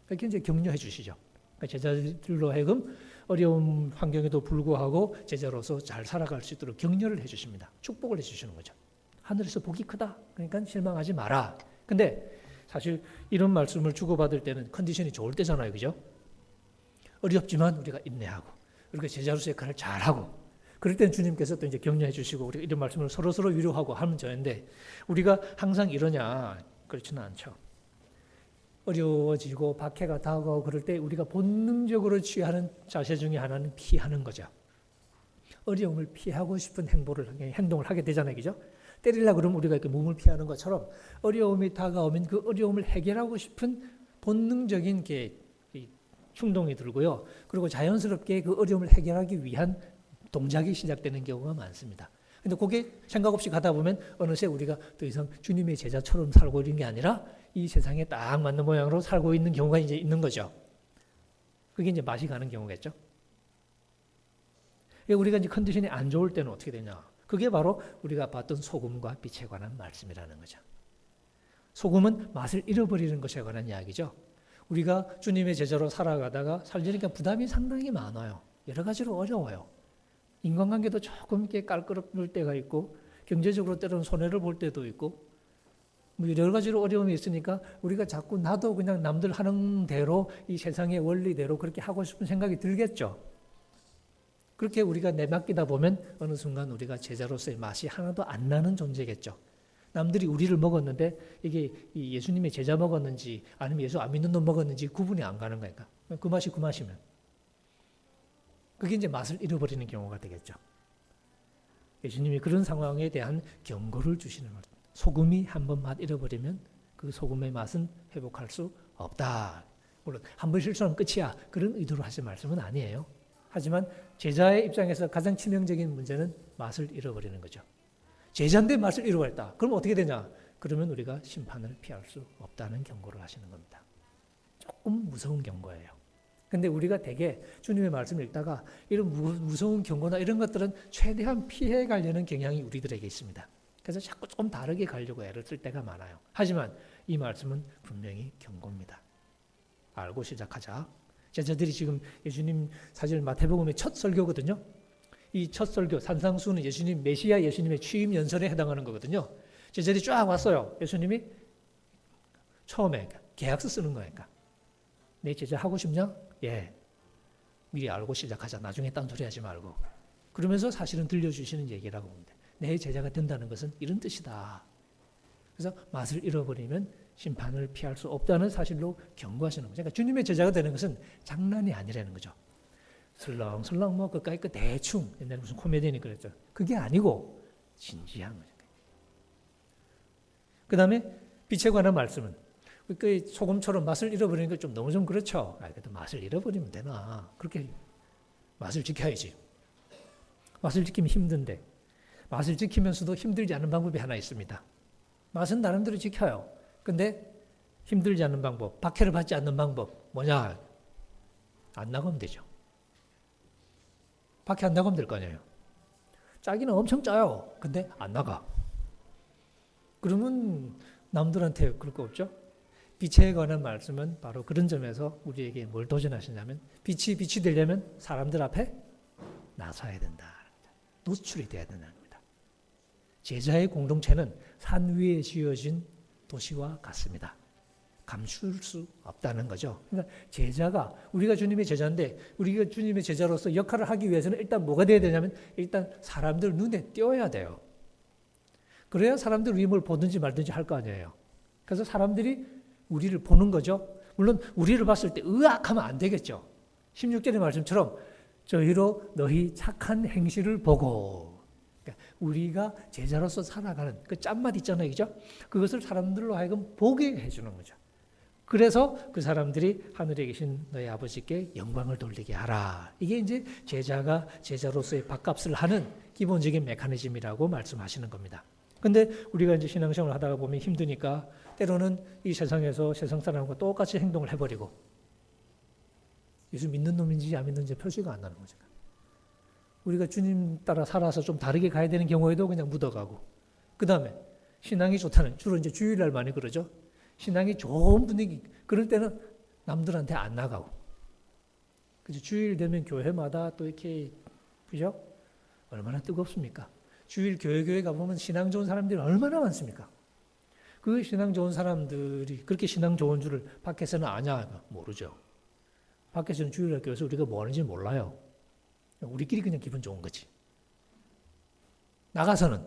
이렇게 이제 격려해 주시죠. 그러니까 제자들로 하여금 어려운 환경에도 불구하고 제자로서 잘 살아갈 수 있도록 격려를 해 주십니다. 축복을 해 주시는 거죠. 하늘에서 복이 크다. 그러니까 실망하지 마라. 근데 사실 이런 말씀을 주고받을 때는 컨디션이 좋을 때잖아요. 그죠? 어렵지만 우리가 인내하고 우리가 제자로서 역할을 잘하고 그럴 때는 주님께서 또 이제 격려해 주시고 우리가 이런 말씀을 서로 위로하고 하면 되는데 우리가 항상 이러냐? 그렇지는 않죠. 어려워지고 박해가 다가오고 그럴 때 우리가 본능적으로 취하는 자세 중에 하나는 피하는 거죠. 어려움을 피하고 싶은 행동을 하게 되잖아요. 그죠? 때리려고 그러면 우리가 이렇게 몸을 피하는 것처럼 어려움이 다가오면 그 어려움을 해결하고 싶은 본능적인 게 충동이 들고요. 그리고 자연스럽게 그 어려움을 해결하기 위한 동작이 시작되는 경우가 많습니다. 근데 그게 생각 없이 가다 보면 어느새 우리가 더 이상 주님의 제자처럼 살고 있는 게 아니라 이 세상에 딱 맞는 모양으로 살고 있는 경우가 이제 있는 거죠. 그게 이제 맛이 가는 경우겠죠. 우리가 이제 컨디션이 안 좋을 때는 어떻게 되냐? 그게 바로 우리가 봤던 소금과 빛에 관한 말씀이라는 거죠. 소금은 맛을 잃어버리는 것에 관한 이야기죠. 우리가 주님의 제자로 살아가다가 살려니까 부담이 상당히 많아요. 여러 가지로 어려워요. 인간관계도 조금 이렇게 깔끔할 때가 있고 경제적으로 때로는 손해를 볼 때도 있고 뭐 여러 가지로 어려움이 있으니까 우리가 자꾸 나도 그냥 남들 하는 대로 이 세상의 원리대로 그렇게 하고 싶은 생각이 들겠죠. 그렇게 우리가 내맡기다 보면 어느 순간 우리가 제자로서의 맛이 하나도 안 나는 존재겠죠. 남들이 우리를 먹었는데 이게 예수님의 제자 먹었는지 아니면 예수 안 믿는 놈 먹었는지 구분이 안 가는 거니까 그 맛이 그 맛이면 그게 이제 맛을 잃어버리는 경우가 되겠죠. 예수님이 그런 상황에 대한 경고를 주시는 거예요. 소금이 한번 맛 잃어버리면 그 소금의 맛은 회복할 수 없다. 물론 한 번 실수하면 끝이야. 그런 의도로 하신 말씀은 아니에요. 하지만 제자의 입장에서 가장 치명적인 문제는 맛을 잃어버리는 거죠. 제자인데 맛을 잃어버렸다. 그럼 어떻게 되냐? 그러면 우리가 심판을 피할 수 없다는 경고를 하시는 겁니다. 조금 무서운 경고예요. 근데 우리가 대개 주님의 말씀을 읽다가 이런 무서운 경고나 이런 것들은 최대한 피해 가려는 경향이 우리들에게 있습니다. 그래서 자꾸 좀 다르게 가려고 애를 쓸 때가 많아요. 하지만 이 말씀은 분명히 경고입니다. 알고 시작하자. 제자들이 지금 예수님 사실 마태복음의 첫 설교거든요. 이 첫 설교 산상수는 예수님 메시아 예수님의 취임 연설에 해당하는 거거든요. 제자들이 쫙 왔어요. 예수님이 처음에 계약서 쓰는 거니까. 내 제자 하고 싶냐? 예. 미리 알고 시작하자. 나중에 딴소리 하지 말고. 그러면서 사실은 들려주시는 얘기라고 봅니다. 내 제자가 된다는 것은 이런 뜻이다. 그래서 맛을 잃어버리면 심판을 피할 수 없다는 사실로 경고하시는 거죠. 그러니까 주님의 제자가 되는 것은 장난이 아니라는 거죠. 슬렁슬렁 뭐 그까이 그 대충 옛날에 무슨 코미디언이 그랬죠. 그게 아니고 진지한 거죠. 그 다음에 빛에 관한 말씀은 그 소금처럼 맛을 잃어버리는 게 좀 너무 좀 그렇죠. 그래도 맛을 잃어버리면 되나? 그렇게 맛을 지켜야지. 맛을 지키면 힘든데 맛을 지키면서도 힘들지 않은 방법이 하나 있습니다. 맛은 나름대로 지켜요. 근데 힘들지 않는 방법, 박해를 받지 않는 방법 뭐냐? 안 나가면 되죠. 박해 안 나가면 될 거 아니에요. 짜기는 엄청 짜요. 근데 안 나가. 그러면 남들한테 그럴 거 없죠? 빛에 관한 말씀은 바로 그런 점에서 우리에게 뭘 도전하시냐면 빛이 되려면 사람들 앞에 나서야 된다. 노출이 돼야 된다는 겁니다. 제자의 공동체는 산 위에 지어진 도시와 같습니다. 감출 수 없다는 거죠. 그러니까 제자가 우리가 주님의 제자인데 우리가 주님의 제자로서 역할을 하기 위해서는 일단 뭐가 돼야 되냐면 일단 사람들 눈에 띄어야 돼요. 그래야 사람들이 뭘 보든지 말든지 할 거 아니에요. 그래서 사람들이 우리를 보는 거죠. 물론 우리를 봤을 때 의악하면 안 되겠죠. 16절의 말씀처럼 저희로 너희 착한 행실을 보고, 그러니까 우리가 제자로서 살아가는 그 짠맛 있잖아요. 그죠? 그것을 사람들로 하여금 보게 해주는 거죠. 그래서 그 사람들이 하늘에 계신 너희 아버지께 영광을 돌리게 하라. 이게 이제 제자가 제자로서의 밥값을 하는 기본적인 메커니즘이라고 말씀하시는 겁니다. 근데 우리가 이제 신앙생활을 하다가 보면 힘드니까 때로는 이 세상에서 세상 사람과 똑같이 행동을 해버리고 예수 믿는 놈인지 안 믿는지 표시가 안 나는 거죠. 우리가 주님 따라 살아서 좀 다르게 가야 되는 경우에도 그냥 묻어가고, 그 다음에 신앙이 좋다는, 주로 이제 주일날 많이 그러죠. 신앙이 좋은 분위기, 그럴 때는 남들한테 안 나가고, 그죠? 주일 되면 교회마다 또 이렇게, 그죠? 얼마나 뜨겁습니까? 주일 교회 가보면 신앙 좋은 사람들이 얼마나 많습니까? 그 신앙 좋은 사람들이 그렇게 신앙 좋은 줄을 밖에서는 아냐? 모르죠. 밖에서는 주일날 교회에서 우리가 뭐 하는지 몰라요. 우리끼리 그냥 기분 좋은 거지. 나가서는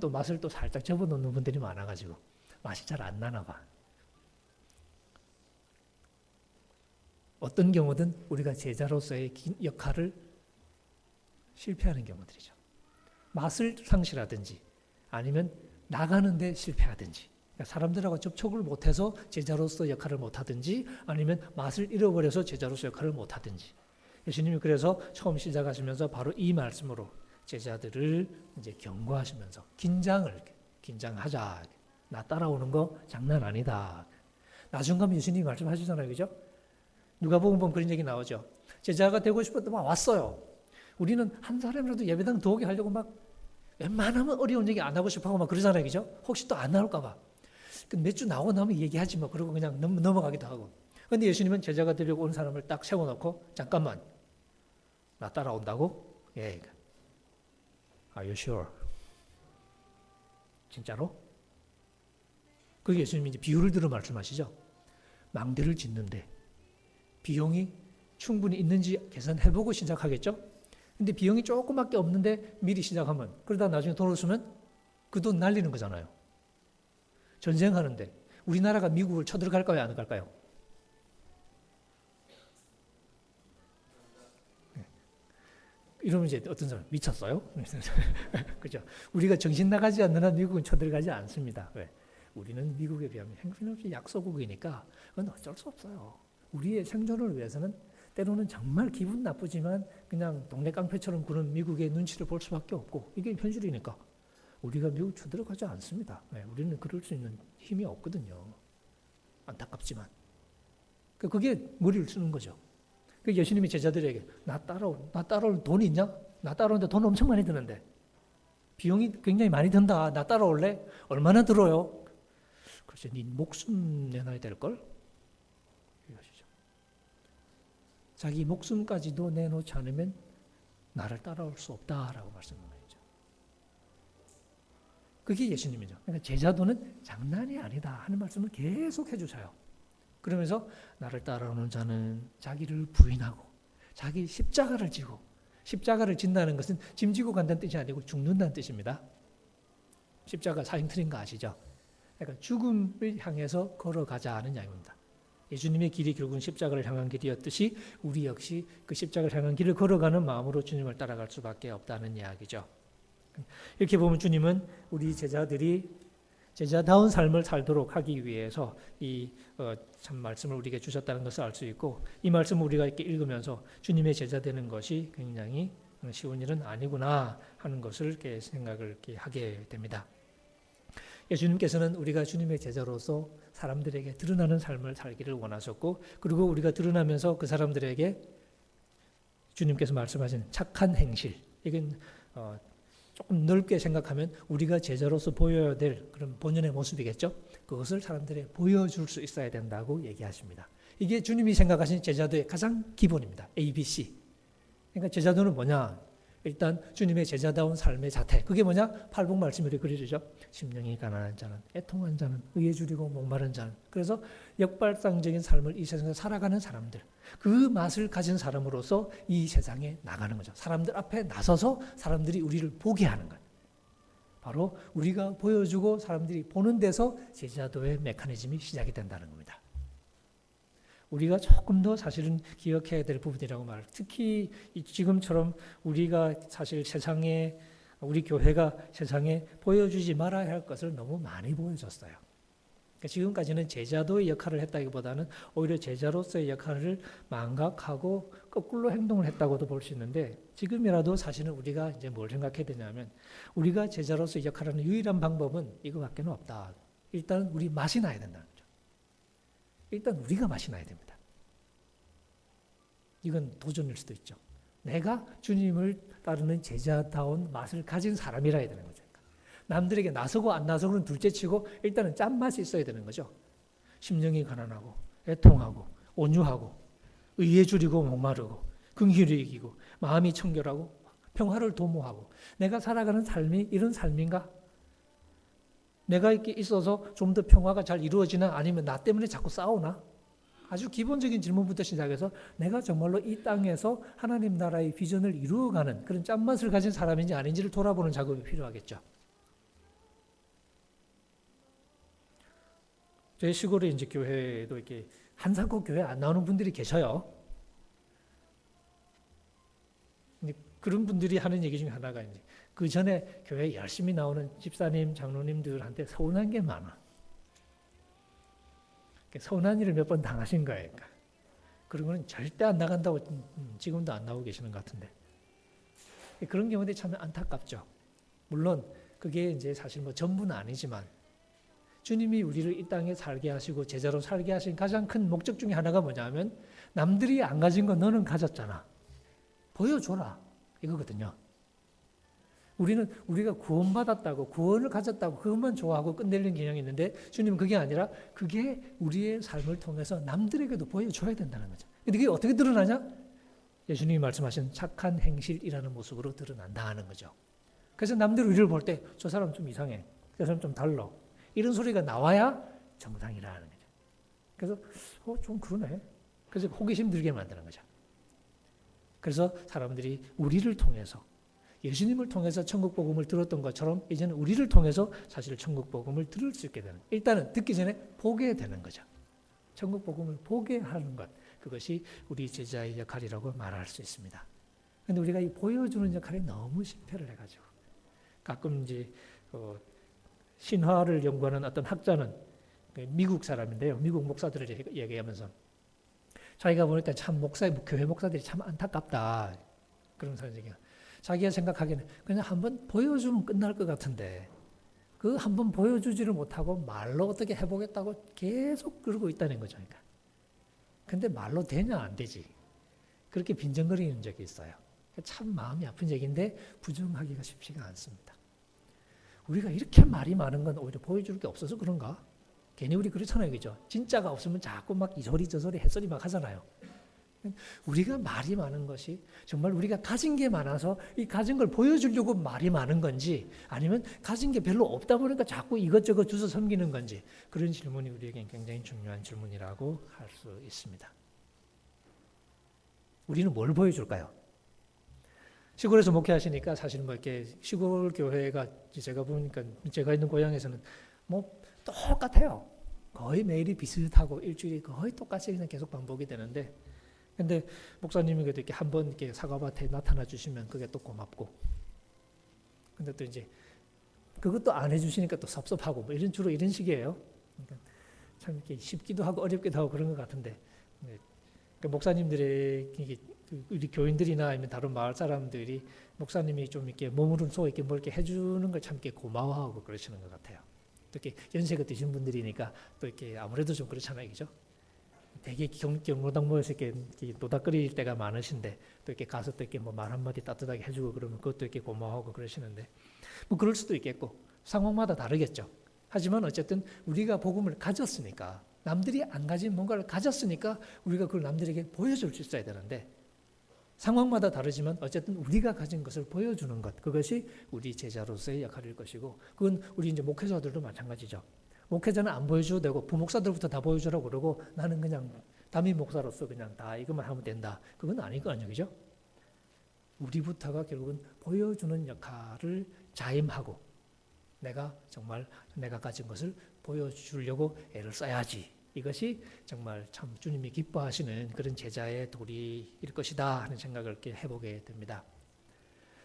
또 맛을 또 살짝 접어놓는 분들이 많아가지고 맛이 잘 안 나나 봐. 어떤 경우든 우리가 제자로서의 역할을 실패하는 경우들이죠. 맛을 상실하든지 아니면 나가는데 실패하든지, 그러니까 사람들하고 접촉을 못해서 제자로서 역할을 못하든지 아니면 맛을 잃어버려서 제자로서 역할을 못하든지. 예수님이 그래서 처음 시작하시면서 바로 이 말씀으로 제자들을 이제 경고하시면서 긴장하자. 나 따라오는 거 장난 아니다. 나중 가면 예수님이 말씀하시잖아요. 그죠? 누가복음 보면 그런 얘기 나오죠. 제자가 되고 싶었던 막 왔어요. 우리는 한 사람이라도 예배당 들어오게 하려고 막 웬만하면 어려운 얘기 안 하고 싶어 하고 막 그러잖아요. 그죠? 혹시 또 안 나올까 봐. 몇 주 나오고 나면 얘기하지 뭐. 그러고 그냥 넘어가기도 하고. 근데 예수님은 제자가 되려고 온 사람을 딱 세워놓고 잠깐만. 나 따라온다고? 예. Are you sure? 진짜로? 그게 예수님이 이제 비유를 들어 말씀하시죠. 망대를 짓는데 비용이 충분히 있는지 계산해보고 시작하겠죠? 근데 비용이 조금밖에 없는데 미리 시작하면, 그러다 나중에 돈 없으면 그 돈 날리는 거잖아요. 전쟁하는데 우리나라가 미국을 쳐들어갈까요? 안 갈까요? 이러면 이제 어떤 사람 미쳤어요? 그죠? 우리가 정신 나가지 않는 한 미국은 쳐들어가지 않습니다. 왜? 우리는 미국에 비하면 형편없이 약소국이니까 그건 어쩔 수 없어요. 우리의 생존을 위해서는 때로는 정말 기분 나쁘지만 그냥 동네 깡패처럼 구는 미국의 눈치를 볼 수밖에 없고, 이게 현실이니까 우리가 미국 쳐들어가지 않습니다. 네, 우리는 그럴 수 있는 힘이 없거든요. 안타깝지만. 그게 머리를 쓰는 거죠. 예수님이 제자들에게 나 따라올 돈이 있냐? 나 따라오는데 돈 엄청 많이 드는데 비용이 굉장히 많이 든다. 나 따라올래? 얼마나 들어요? 그래서 네 목숨 내놔야 될걸? 이러시죠. 자기 목숨까지도 내놓지 않으면 나를 따라올 수 없다라고 말씀합니다. 그게 예수님이죠. 그러니까 제자도는 장난이 아니다 하는 말씀을 계속 해주셔요. 그러면서 나를 따라오는 자는 자기를 부인하고 자기 십자가를 지고, 십자가를 진다는 것은 짐 지고 간다는 뜻이 아니고 죽는다는 뜻입니다. 십자가 사형틀인 거 아시죠? 그러니까 죽음을 향해서 걸어가자는 이야기입니다. 예수님의 길이 결국은 십자가를 향한 길이었듯이 우리 역시 그 십자가를 향한 길을 걸어가는 마음으로 주님을 따라갈 수밖에 없다는 이야기죠. 이렇게 보면 주님은 우리 제자들이 제자다운 삶을 살도록 하기 위해서 이 참 말씀을 우리에게 주셨다는 것을 알 수 있고, 이 말씀을 우리가 이렇게 읽으면서 주님의 제자 되는 것이 굉장히 쉬운 일은 아니구나 하는 것을 이렇게 생각을 이렇게 하게 됩니다. 예수님께서는 우리가 주님의 제자로서 사람들에게 드러나는 삶을 살기를 원하셨고, 그리고 우리가 드러나면서 그 사람들에게 주님께서 말씀하신 착한 행실, 이건 조금 넓게 생각하면 우리가 제자로서 보여야 될 그런 본연의 모습이겠죠. 그것을 사람들에게 보여줄 수 있어야 된다고 얘기하십니다. 이게 주님이 생각하신 제자도의 가장 기본입니다. ABC. 그러니까 제자도는 뭐냐? 일단 주님의 제자다운 삶의 자태. 그게 뭐냐? 팔복 말씀이 그려지죠. 심령이 가난한 자는, 애통한 자는, 의에 줄이고 목마른 자는. 그래서 역발상적인 삶을 이 세상에서 살아가는 사람들. 그 맛을 가진 사람으로서 이 세상에 나가는 거죠. 사람들 앞에 나서서 사람들이 우리를 보게 하는 것. 바로 우리가 보여주고 사람들이 보는 데서 제자도의 메커니즘이 시작이 된다는 겁니다. 우리가 조금 더 사실은 기억해야 될 부분이라고 말을. 특히 지금처럼 우리가 사실 세상에 우리 교회가 세상에 보여주지 말아야 할 것을 너무 많이 보여줬어요. 그러니까 지금까지는 제자도의 역할을 했다기보다는 오히려 제자로서의 역할을 망각하고 거꾸로 행동을 했다고도 볼 수 있는데 지금이라도 사실은 우리가 이제 뭘 생각해야 되냐면 우리가 제자로서의 역할을 하는 유일한 방법은 이거밖에 없다. 일단 우리 맛이 나야 된다는 거죠. 일단 우리가 맛이 나야 됩니다. 이건 도전일 수도 있죠. 내가 주님을 따르는 제자다운 맛을 가진 사람이라 해야 되는 거죠. 남들에게 나서고 안 나서고는 둘째치고 일단은 짠맛이 있어야 되는 거죠. 심령이 가난하고 애통하고 온유하고 의에 줄이고 목마르고 긍휼히 여기고 마음이 청결하고 평화를 도모하고 내가 살아가는 삶이 이런 삶인가? 내가 이렇게 있어서 좀 더 평화가 잘 이루어지나 아니면 나 때문에 자꾸 싸우나? 아주 기본적인 질문부터 시작해서 내가 정말로 이 땅에서 하나님 나라의 비전을 이루어가는 그런 짠맛을 가진 사람인지 아닌지를 돌아보는 작업이 필요하겠죠. 저희 시골의 이제 교회도 이렇게 한사코 교회 안 나오는 분들이 계셔요. 근데 그런 분들이 하는 얘기 중에 하나가 이제 그 전에 교회 열심히 나오는 집사님, 장로님들한테 서운한 게 많아. 서운한 일을 몇 번 당하신 거예요. 그런 거는 절대 안 나간다고 지금도 안 나오고 계시는 것 같은데. 그런 경우들이 참 안타깝죠. 물론 그게 이제 사실 뭐 전부는 아니지만 주님이 우리를 이 땅에 살게 하시고 제자로 살게 하신 가장 큰 목적 중에 하나가 뭐냐면 남들이 안 가진 거 너는 가졌잖아. 보여줘라. 이거거든요. 우리가 구원받았다고 구원을 가졌다고 그것만 좋아하고 끝내는 경향이 있는데 주님은 그게 아니라 그게 우리의 삶을 통해서 남들에게도 보여줘야 된다는 거죠. 근데 그게 어떻게 드러나냐? 예수님이 말씀하신 착한 행실이라는 모습으로 드러난다 하는 거죠. 그래서 남들이 우리를 볼 때 저 사람 좀 이상해. 저 사람 좀 달라. 이런 소리가 나와야 정상이라는 거죠. 그래서 좀 그러네. 그래서 호기심 들게 만드는 거죠. 그래서 사람들이 우리를 통해서 예수님을 통해서 천국 복음을 들었던 것처럼 이제는 우리를 통해서 사실 천국 복음을 들을 수 있게 되는, 일단은 듣기 전에 보게 되는 거죠. 천국 복음을 보게 하는 것, 그것이 우리 제자의 역할이라고 말할 수 있습니다. 그런데 우리가 이 보여주는 역할에 너무 실패를 해가지고 가끔 이제 신화를 연구하는 어떤 학자는 미국 사람인데요. 미국 목사들을 얘기하면서 자기가 보니까 참 교회 목사들이 참 안타깝다. 그런 사람이 자기가 생각하기에는 그냥 한번 보여주면 끝날 것 같은데 그 한번 보여주지를 못하고 말로 어떻게 해보겠다고 계속 그러고 있다는 거죠. 그러니까. 근데 말로 되냐 안 되지. 그렇게 빈정거리는 적이 있어요. 참 마음이 아픈 얘기인데 부정하기가 쉽지가 않습니다. 우리가 이렇게 말이 많은 건 오히려 보여줄 게 없어서 그런가? 괜히 우리 그렇잖아요. 그죠? 진짜가 없으면 자꾸 막 이소리 저소리 햇소리 막 하잖아요. 우리가 말이 많은 것이 정말 우리가 가진 게 많아서 이 가진 걸 보여주려고 말이 많은 건지 아니면 가진 게 별로 없다 보니까 자꾸 이것저것 주워 섬기는 건지 그런 질문이 우리에게 굉장히 중요한 질문이라고 할 수 있습니다. 우리는 뭘 보여줄까요? 시골에서 목회하시니까 사실 뭐 이렇게 시골 교회가 제가 보니까 제가 있는 고향에서는 뭐 똑같아요. 거의 매일이 비슷하고 일주일이 거의 똑같이 그냥 계속 반복이 되는데 근데 목사님이 그래도 이렇게 한번 이렇게 사과밭에 나타나 주시면 그게 또 고맙고 근데 또 이제 그것도 안 해주시니까 또 섭섭하고 뭐 주로 이런 식이에요. 그러니까 참 이렇게 쉽기도 하고 어렵기도 하고 그런 것 같은데 그러니까 목사님들의 우리 교인들이나 아니면 다른 마을 사람들이 목사님이 좀 이렇게 몸으로 속 이렇게 뭘 이렇게 해주는 걸 참 이렇게 고마워하고 그러시는 것 같아요. 또 이렇게 연세가 드신 분들이니까 또 이렇게 아무래도 좀 그렇잖아요, 그죠? 되게 경로당 모여서 이렇게 노닥거릴 때가 많으신데 또 이렇게 가서 또 이렇게 뭐 말 한마디 따뜻하게 해주고 그러면 그것도 이렇게 고마워하고 그러시는데 뭐 그럴 수도 있겠고 상황마다 다르겠죠. 하지만 어쨌든 우리가 복음을 가졌으니까 남들이 안 가진 뭔가를 가졌으니까 우리가 그걸 남들에게 보여줄 수 있어야 되는데 상황마다 다르지만 어쨌든 우리가 가진 것을 보여주는 것, 그것이 우리 제자로서의 역할일 것이고, 그건 우리 이제 목회자들도 마찬가지죠. 목회자는 안 보여줘도 되고 부목사들부터 다 보여주라고 그러고 나는 그냥 담임 목사로서 그냥 다 이것만 하면 된다. 그건 아닐 거 아니에요, 그죠? 우리부터가 결국은 보여주는 역할을 자임하고 내가 정말 내가 가진 것을 보여주려고 애를 써야지. 이것이 정말 참 주님이 기뻐하시는 그런 제자의 도리일 것이다 하는 생각을 이렇게 해보게 됩니다.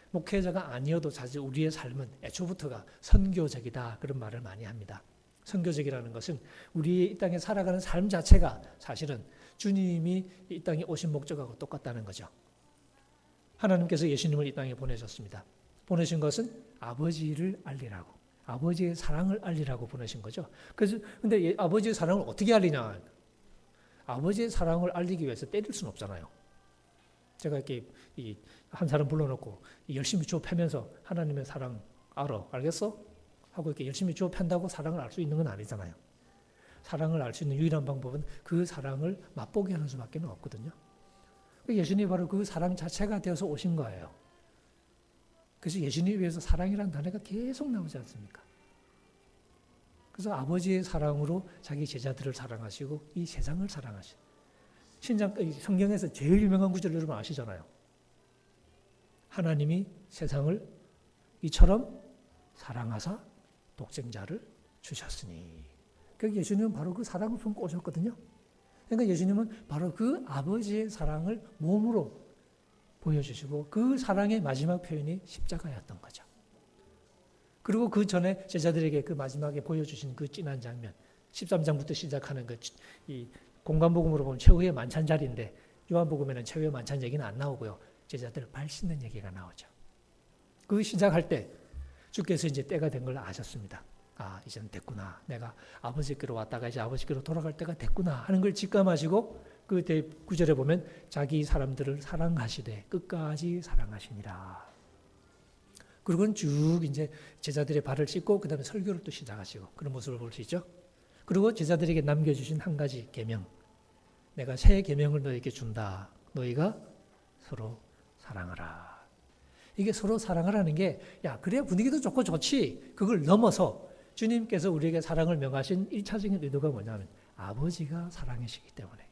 목회자가 아니어도 사실 우리의 삶은 애초부터가 선교적이다 그런 말을 많이 합니다. 선교적이라는 것은 우리 이 땅에 살아가는 삶 자체가 사실은 주님이 이 땅에 오신 목적하고 똑같다는 거죠. 하나님께서 예수님을 이 땅에 보내셨습니다. 보내신 것은 아버지를 알리라고, 아버지의 사랑을 알리라고 보내신 거죠. 그래서 근데 아버지의 사랑을 어떻게 알리냐? 아버지의 사랑을 알리기 위해서 때릴 수는 없잖아요. 제가 이렇게 한 사람 불러놓고 열심히 주워 패면서 하나님의 사랑 알아, 알겠어? 하고 이렇게 열심히 주워 편다고 사랑을 알 수 있는 건 아니잖아요. 사랑을 알 수 있는 유일한 방법은 그 사랑을 맛보게 하는 수밖에 없거든요. 예수님이 바로 그 사랑 자체가 되어서 오신 거예요. 그래서 예수님 위해서 사랑이라는 단어가 계속 나오지 않습니까? 그래서 아버지의 사랑으로 자기 제자들을 사랑하시고 이 세상을 사랑하시고, 성경에서 제일 유명한 구절 여러분 아시잖아요. 하나님이 세상을 이처럼 사랑하사 독생자를 주셨으니. 그러니까 예수님은 바로 그 사랑을 품고 오셨거든요. 그러니까 예수님은 바로 그 아버지의 사랑을 몸으로 보여주시고 그 사랑의 마지막 표현이 십자가였던 거죠. 그리고 그 전에 제자들에게 그 마지막에 보여주신 그 진한 장면, 13장부터 시작하는 이 공관복음으로 보면 최후의 만찬 자리인데 요한복음에는 최후의 만찬 얘기는 안 나오고요. 제자들 발 씻는 얘기가 나오죠. 그 시작할 때 주께서 이제 때가 된 걸 아셨습니다. 아, 이제는 됐구나. 내가 아버지께로 왔다가 이제 아버지께로 돌아갈 때가 됐구나 하는 걸 직감하시고 그 구절에 보면 자기 사람들을 사랑하시되 끝까지 사랑하시니라. 그리고는 쭉 이제 제자들의 발을 씻고 그 다음에 설교를 또 시작하시고 그런 모습을 볼 수 있죠. 그리고 제자들에게 남겨주신 한 가지 계명, 내가 새 계명을 너에게 준다. 너희가 서로 사랑하라. 이게 서로 사랑하라는 게, 야, 그래야 분위기도 좋고 좋지. 그걸 넘어서 주님께서 우리에게 사랑을 명하신 1차적인 의도가 뭐냐면 아버지가 사랑이시기 때문에.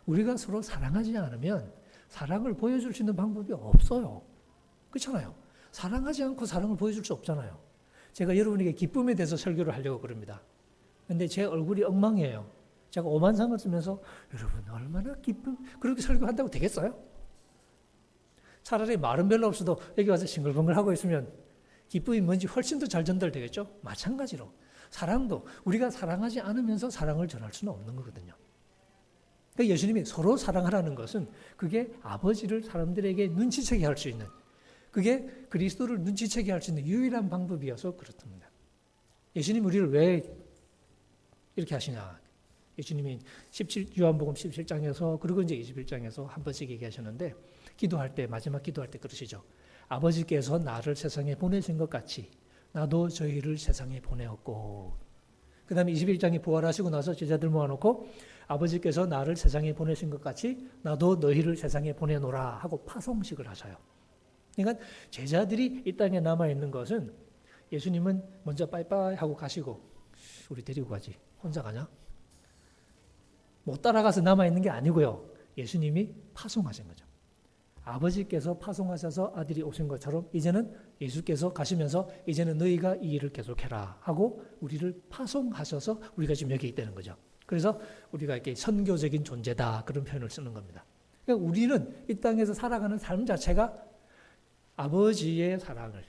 우리가 서로 사랑하지 않으면 사랑을 보여줄 수 있는 방법이 없어요. 그렇잖아요. 사랑하지 않고 사랑을 보여줄 수 없잖아요. 제가 여러분에게 기쁨에 대해서 설교를 하려고 그럽니다. 근데 제 얼굴이 엉망이에요. 제가 오만상을 쓰면서 여러분 얼마나 기쁨, 그렇게 설교한다고 되겠어요? 차라리 말은 별로 없어도 여기 와서 싱글벙글 하고 있으면 기쁨이 뭔지 훨씬 더 잘 전달되겠죠? 마찬가지로 사랑도 우리가 사랑하지 않으면서 사랑을 전할 수는 없는 거거든요. 그러니까 예수님이 서로 사랑하라는 것은 그게 아버지를 사람들에게 눈치채게 할 수 있는, 그게 그리스도를 눈치채게 할 수 있는 유일한 방법이어서 그렇답니다. 예수님 우리를 왜 이렇게 하시냐? 예수님이 요한복음 17장에서 그리고 이제 21장에서 한 번씩 얘기하셨는데 기도할 때, 마지막 기도할 때 그러시죠. 아버지께서 나를 세상에 보내신 것 같이 나도 저희를 세상에 보내었고, 그 다음에 21장에 부활하시고 나서 제자들 모아놓고 아버지께서 나를 세상에 보내신 것 같이 나도 너희를 세상에 보내노라 하고 파송식을 하셔요. 그러니까 제자들이 이 땅에 남아있는 것은 예수님은 먼저 빠이빠이 하고 가시고 우리 데리고 가지, 혼자 가냐? 못 따라가서 남아있는 게 아니고요. 예수님이 파송하신 거죠. 아버지께서 파송하셔서 아들이 오신 것처럼 이제는 예수께서 가시면서 이제는 너희가 이 일을 계속해라 하고 우리를 파송하셔서 우리가 지금 여기 있다는 거죠. 그래서 우리가 이렇게 선교적인 존재다 그런 표현을 쓰는 겁니다. 그러니까 우리는 이 땅에서 살아가는 삶 자체가 아버지의 사랑을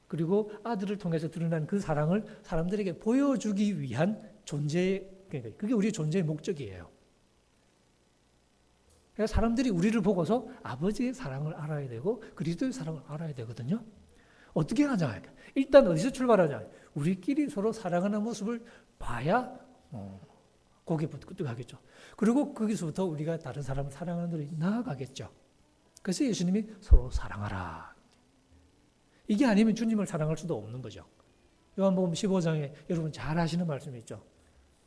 그리고 아들을 통해서 드러난 그 사랑을 사람들에게 보여주기 위한 존재, 그러니까 그게 우리의 존재의 목적이에요. 그러니까 사람들이 우리를 보고서 아버지의 사랑을 알아야 되고 그리스도의 사랑을 알아야 되거든요. 어떻게 하냐? 일단 어디서 출발하냐? 우리끼리 서로 사랑하는 모습을 봐야 고개 붙고 하겠죠. 그리고 거기서부터 우리가 다른 사람을 사랑하는 데로 나아가겠죠. 그래서 예수님이 서로 사랑하라. 이게 아니면 주님을 사랑할 수도 없는 거죠. 요한복음 15장에 여러분 잘 아시는 말씀이 있죠.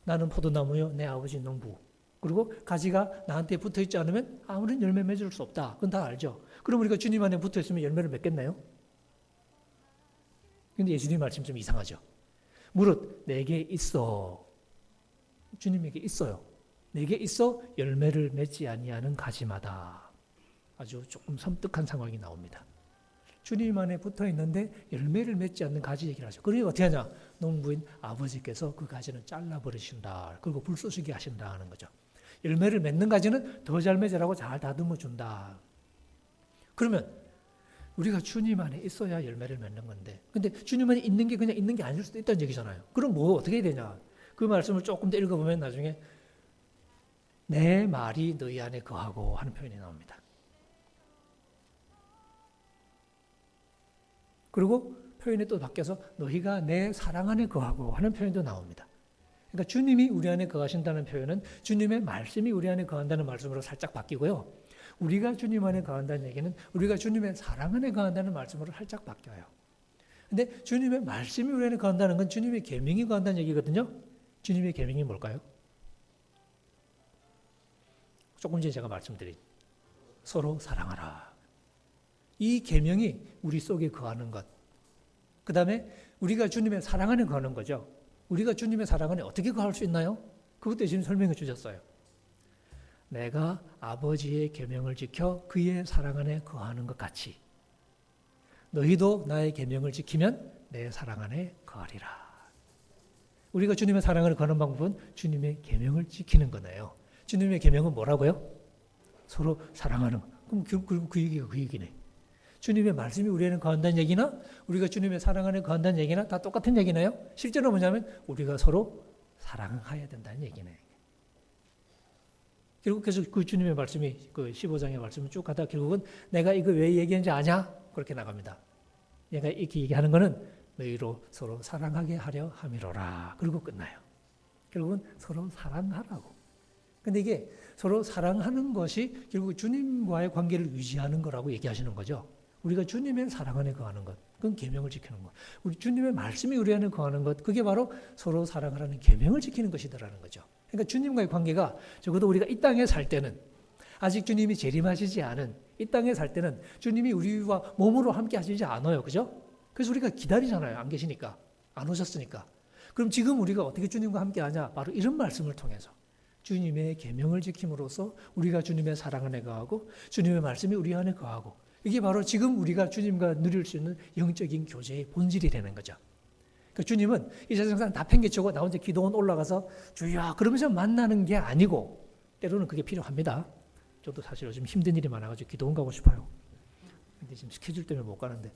나는 포도나무요 내 아버지 농부. 그리고 가지가 나한테 붙어 있지 않으면 아무런 열매 맺을 수 없다. 그건 다 알죠. 그럼 우리가 주님 안에 붙어 있으면 열매를 맺겠나요? 근데 예수님 말씀 좀 이상하죠. 무릇 내게 있어. 주님에게 있어요. 내게 있어 열매를 맺지 아니하는 가지마다. 아주 조금 섬뜩한 상황이 나옵니다. 주님 안에 붙어 있는데 열매를 맺지 않는 가지 얘기를 하죠. 그러니 어떻게 하냐? 농부인 아버지께서 그 가지는 잘라버리신다. 그리고 불 쏘시게 하신다 하는 거죠. 열매를 맺는 가지는 더 잘 맺으라고 잘 다듬어 준다. 그러면 우리가 주님 안에 있어야 열매를 맺는 건데, 근데 주님 안에 있는 게 그냥 있는 게 아닐 수도 있다는 얘기잖아요. 그럼 뭐 어떻게 해야 되냐? 그 말씀을 조금 더 읽어보면 나중에 내 말이 너희 안에 거하고 하는 표현이 나옵니다. 그리고 표현이 또 바뀌어서 너희가 내 사랑 안에 거하고 하는 표현도 나옵니다. 그러니까 주님이 우리 안에 거하신다는 표현은 주님의 말씀이 우리 안에 거한다는 말씀으로 살짝 바뀌고요. 우리가 주님 안에 거한다는 얘기는 우리가 주님의 사랑 안에 거한다는 말씀으로 살짝 바뀌어요. 근데 주님의 말씀이 우리 안에 거한다는 건 주님의 계명이 거한다는 얘기거든요. 주님의 계명이 뭘까요? 조금 전에 제가 말씀드린 서로 사랑하라. 이 계명이 우리 속에 거하는 것. 그 다음에 우리가 주님의 사랑 안에 거하는 거죠. 우리가 주님의 사랑 안에 어떻게 거할 수 있나요? 그것도 예수님 설명해 주셨어요. 내가 아버지의 계명을 지켜 그의 사랑 안에 거하는 것 같이 너희도 나의 계명을 지키면 내 사랑 안에 거하리라. 우리가 주님의 사랑을 거는 방법은 주님의 계명을 지키는 거네요. 주님의 계명은 뭐라고요? 서로 사랑하는 거. 그럼 그 얘기가 그 얘기네. 주님의 말씀이 우리에는 거한다는 얘기나 우리가 주님의 사랑 안에 거한다는 얘기나 다 똑같은 얘기나요? 실제로 뭐냐면 우리가 서로 사랑해야 된다는 얘기네. 결국 그래서 그 주님의 말씀이 그 15장의 말씀을 쭉 가다 결국은 내가 이거 왜 얘기했는지 아냐? 그렇게 나갑니다. 내가 이렇게 얘기하는 거는 너희로 서로 사랑하게 하려 함이로라. 그리고 끝나요. 결국은 서로 사랑하라고. 근데 이게 서로 사랑하는 것이 결국 주님과의 관계를 유지하는 거라고 얘기하시는 거죠. 우리가 주님의 사랑 안에 거하는 것, 그건 계명을 지키는 것. 우리 주님의 말씀이 우리 안에 거하는 것, 그게 바로 서로 사랑하라는 계명을 지키는 것이더라는 거죠. 그러니까 주님과의 관계가 적어도 우리가 이 땅에 살 때는 아직 주님이 재림하시지 않은 이 땅에 살 때는 주님이 우리와 몸으로 함께 하시지 않아요. 그죠? 그래서 우리가 기다리잖아요. 안 계시니까. 안 오셨으니까. 그럼 지금 우리가 어떻게 주님과 함께 하냐? 바로 이런 말씀을 통해서 주님의 계명을 지킴으로써 우리가 주님의 사랑 안에 거하고 주님의 말씀이 우리 안에 거하고 이게 바로 지금 우리가 주님과 누릴 수 있는 영적인 교제의 본질이 되는 거죠. 그러니까 주님은 이 세상 다 팽개치고 나 혼자 기도원 올라가서 주여 그러면서 만나는 게 아니고 때로는 그게 필요합니다. 저도 사실 요즘 힘든 일이 많아가지고 기도원 가고 싶어요. 근데 지금 스케줄 때문에 못 가는데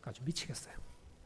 아주 미치겠어요.